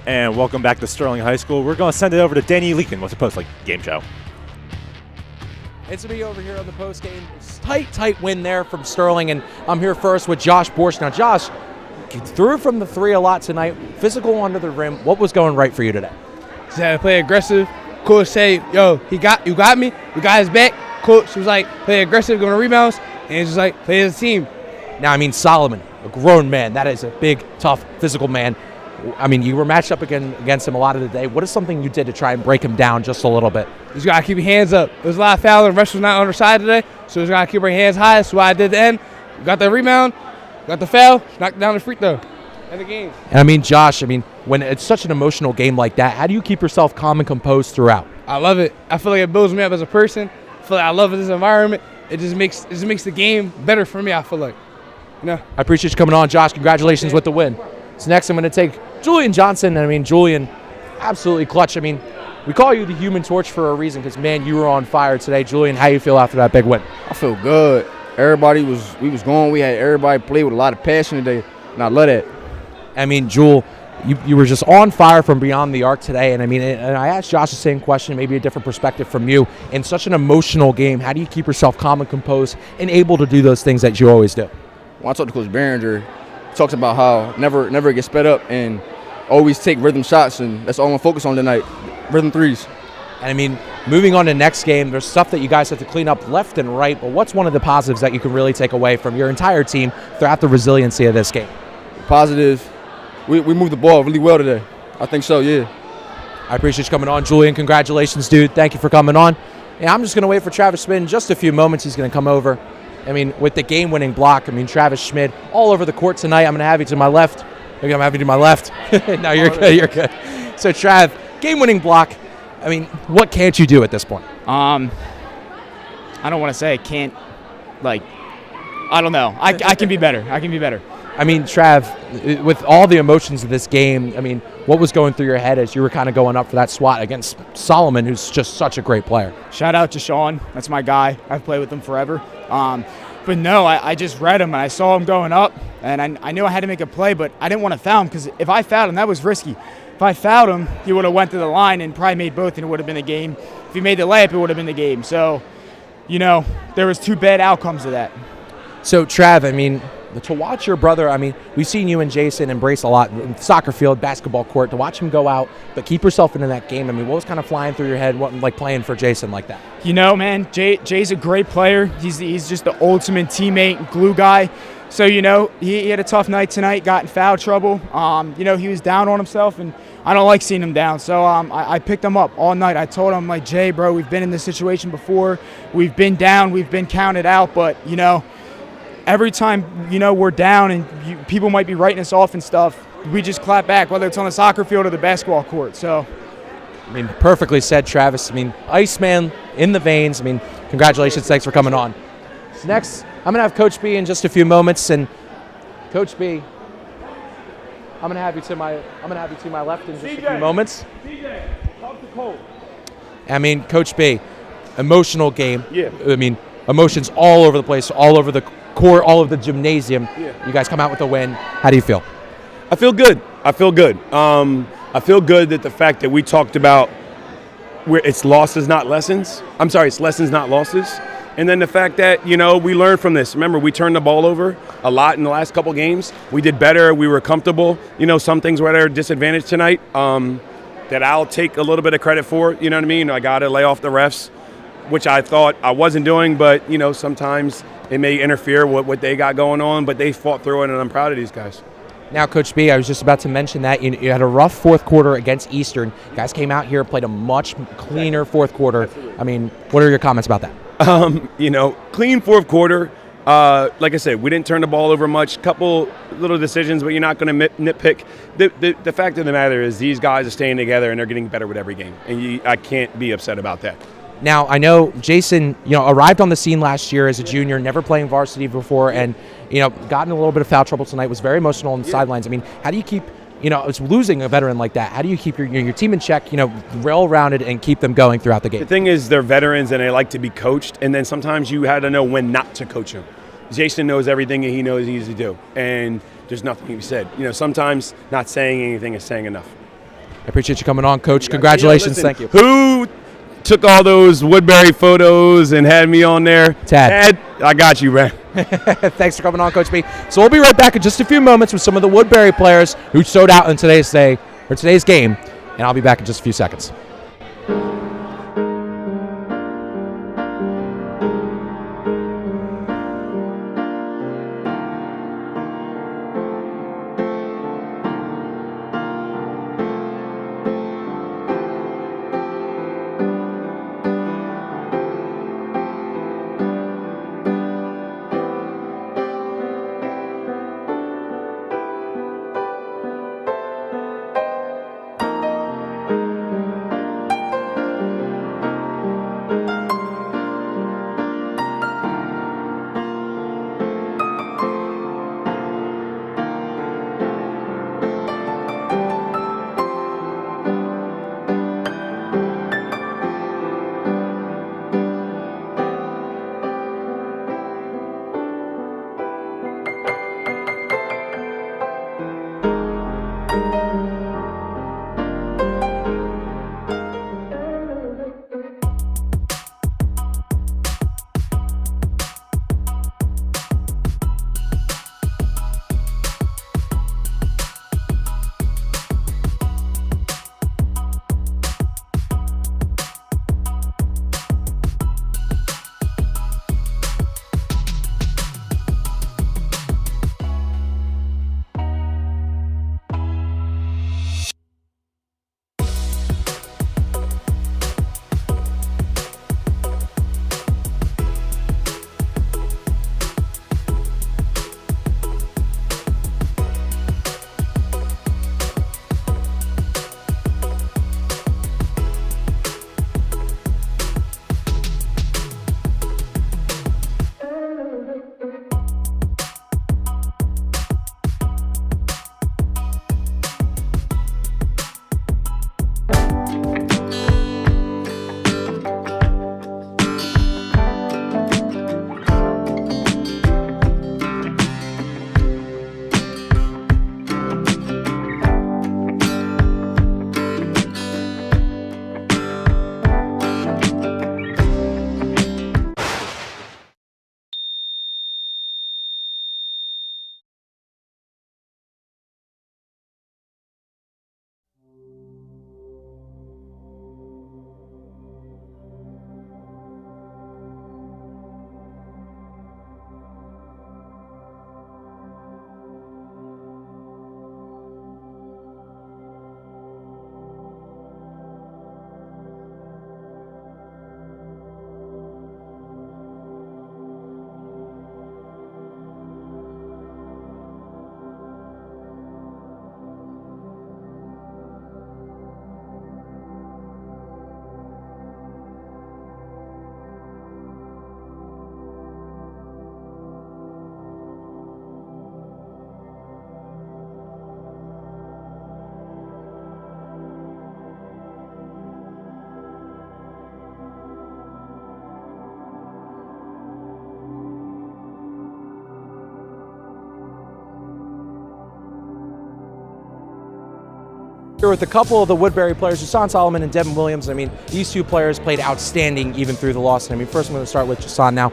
And welcome back to Sterling High School. We're going to send it over to Danny Leakin with the post-like game show. It's me over here on the post-game. Tight win there from Sterling, and I'm here first with Josh Borsch. Now, Josh, you threw from the three a lot tonight, physical under the rim. What was going right for you today? Just had to play aggressive. Coach say, yo, you got me. We got his back. Coach was like, play aggressive, going to rebounds, and it's just like, play as a team. Now, I mean, Solomon, a grown man. That is a big, tough, physical man. I mean, you were matched up against him a lot of the day. What is something you did to try and break him down just a little bit? You just got to keep your hands up. There's a lot of fouling. The rest was not on our side today, so you just got to keep our hands high. That's what I did at the end. Got the rebound, got the foul, knocked down the free throw. End the game. And I mean, Josh, when it's such an emotional game like that, how do you keep yourself calm and composed throughout? I love it. I feel like it builds me up as a person. I feel like I love this environment. It just makes the game better for me, I feel like. You know? I appreciate you coming on, Josh. Congratulations with the win. So next I'm going to take Julian Johnson. I mean, Julian, absolutely clutch. I mean, we call you the Human Torch for a reason because, man, you were on fire today. Julian, how you feel after that big win? I feel good. We was going. We had everybody play with a lot of passion today, and I love that. I mean, Jewel, you were just on fire from beyond the arc today. And, I mean, and I asked Josh the same question, maybe a different perspective from you. In such an emotional game, how do you keep yourself calm and composed and able to do those things that you always do? When I talked to Coach Behringer, he talks about how never get sped up and always take rhythm shots, and that's all I'm going to focus on tonight, rhythm threes. And, I mean, moving on to next game, there's stuff that you guys have to clean up left and right, but what's one of the positives that you can really take away from your entire team throughout the resiliency of this game? Positive, we moved the ball really well today. I think so, yeah. I appreciate you coming on, Julian. Congratulations, dude. Thank you for coming on. And I'm just going to wait for Travis Schmidt in just a few moments. He's going to come over. I mean, with the game-winning block, I mean, Travis Schmidt all over the court tonight. I'm going to have you to my left. Maybe I'm having you to my left. No, you're good. You're good. So, Trav, game-winning block. I mean, what can't you do at this point? I don't want to say I can't. Like, I don't know. I can be better. I can be better. I mean, Trav, with all the emotions of this game, I mean, what was going through your head as you were kind of going up for that swat against Solomon, who's just such a great player? Shout out to Sean. That's my guy. I've played with him forever. But no, I just read him and I saw him going up, and I knew I had to make a play, but I didn't want to foul him because if I fouled him, that was risky. If I fouled him, he would have went to the line and probably made both, and it would have been the game. If he made the layup, it would have been the game. So, you know, there was two bad outcomes of that. So, Trav, I mean, to watch your brother, I mean, we've seen you and Jason embrace a lot in soccer field, basketball court, to watch him go out, but keep yourself into that game. I mean, what was kind of flying through your head, like playing for Jason like that? You know, man, Jay's a great player. He's just the ultimate teammate, glue guy. So, you know, he had a tough night tonight, got in foul trouble. You know, he was down on himself, and I don't like seeing him down. So I picked him up all night. I told him, like, Jay, bro, we've been in this situation before. We've been down. We've been counted out. But, you know, every time, you know, we're down and people might be writing us off and stuff, we just clap back, whether it's on the soccer field or the basketball court. So, I mean, perfectly said, Travis. I mean, Iceman in the veins. I mean, congratulations. Thanks for coming on. So next, I'm going to have Coach B in just a few moments. And Coach B, I'm going to have you to my left in just a few moments. DJ, talk to Cole. I mean, Coach B, emotional game. Yeah. I mean, emotions all over the place, all over the court, all over the gymnasium. Yeah. You guys come out with a win. How do you feel? I feel good. I feel good that the fact that we talked about where it's losses, not lessons. I'm sorry, it's lessons, not losses. And then the fact that, you know, we learned from this. Remember, we turned the ball over a lot in the last couple games. We did better. We were comfortable. You know, some things were at our disadvantage tonight that I'll take a little bit of credit for. You know what I mean? I got to lay off the refs, which I thought I wasn't doing. But, you know, sometimes it may interfere with what they got going on. But they fought through it, and I'm proud of these guys. Now, Coach B, I was just about to mention that you had a rough fourth quarter against Eastern. You guys came out here and played a much cleaner fourth quarter. I mean, what are your comments about that? Clean fourth quarter. Like I said, we didn't turn the ball over much. Couple little decisions, but you're not going to nitpick. The fact of the matter is these guys are staying together and they're getting better with every game, and I can't be upset about that. Now, I know Jason, arrived on the scene last year as a junior, never playing varsity before, and, got in a little bit of foul trouble tonight, was very emotional on the sidelines. I mean, how do you keep, it's losing a veteran like that. How do you keep your team in check, well-rounded and keep them going throughout the game? The thing is, they're veterans and they like to be coached, and then sometimes you had to know when not to coach them. Jason knows everything and he knows he needs to do, and there's nothing to be said. Sometimes not saying anything is saying enough. I appreciate you coming on, Coach. Congratulations. Thank you. Who took all those Woodbury photos and had me on there? Tad, I got you, man. Thanks for coming on, Coach B. So we'll be right back in just a few moments with some of the Woodbury players who showed out in today's game, and I'll be back in just a few seconds. Here with a couple of the Woodbury players, Jason Solomon and Devin Williams. I mean, these two players played outstanding even through the loss. And I mean, first I'm going to start with Jason now.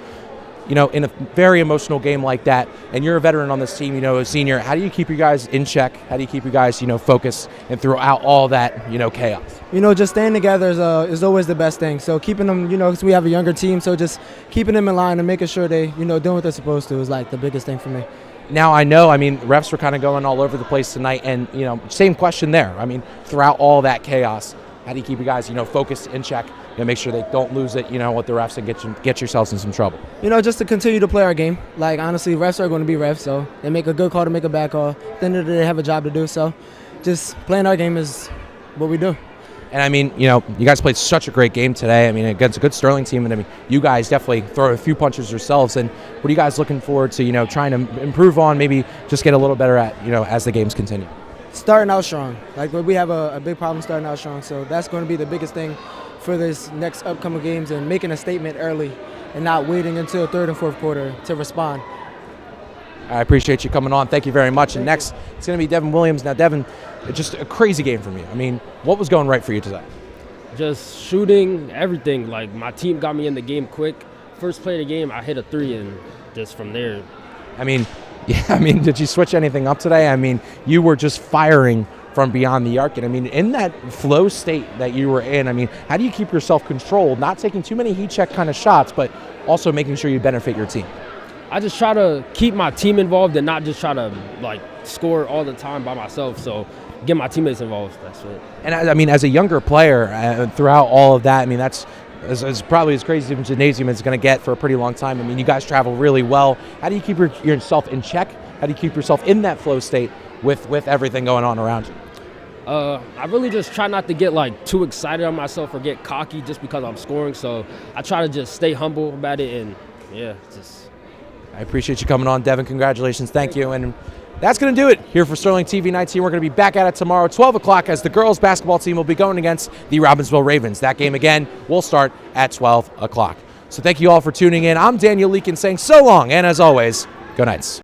In a very emotional game like that, and you're a veteran on this team, a senior, how do you keep you guys in check? How do you keep you guys, focused and throughout all that, chaos? Just staying together is always the best thing. So keeping them, because we have a younger team, so just keeping them in line and making sure they, doing what they're supposed to is like the biggest thing for me. Now, refs were kind of going all over the place tonight, and, same question there. I mean, throughout all that chaos, how do you keep you guys, focused in check, make sure they don't lose it, with the refs and get yourselves in some trouble? Just to continue to play our game. Like, honestly, refs are going to be refs, so they make a good call to make a bad call. At the end of the day, they have a job to do, so just playing our game is what we do. And you guys played such a great game today. Against a good Sterling team, and you guys definitely throw a few punches yourselves. And what are you guys looking forward to, trying to improve on, maybe just get a little better at, as the games continue? Starting out strong. Like, we have a big problem starting out strong, so that's going to be the biggest thing for this next upcoming games, and making a statement early and not waiting until third and fourth quarter to respond. I appreciate you coming on. Thank you very much. And next, it's going to be Devin Williams. Now, Devin, it's just a crazy game from you. What was going right for you today? Just shooting, everything. Like, my team got me in the game quick. First play of the game, I hit a 3, and just from there. Did you switch anything up today? You were just firing from beyond the arc. And in that flow state that you were in, how do you keep yourself controlled, not taking too many heat check kind of shots, but also making sure you benefit your team? I just try to keep my team involved and not just try to score all the time by myself. So get my teammates involved. That's it. And as a younger player, throughout all of that, that's as probably as crazy as the gymnasium is going to get for a pretty long time. You guys travel really well. How do you keep yourself in check? How do you keep yourself in that flow state with everything going on around you? I really just try not to get too excited on myself or get cocky just because I'm scoring. So I try to just stay humble about it, and I appreciate you coming on, Devin. Congratulations. Thank you. And that's going to do it here for Sterling TV 19. We're going to be back at it tomorrow, 12 o'clock, as the girls basketball team will be going against the Robbinsville Ravens. That game, again, will start at 12 o'clock. So thank you all for tuning in. I'm Daniel Leakin saying so long, and as always, go Knights.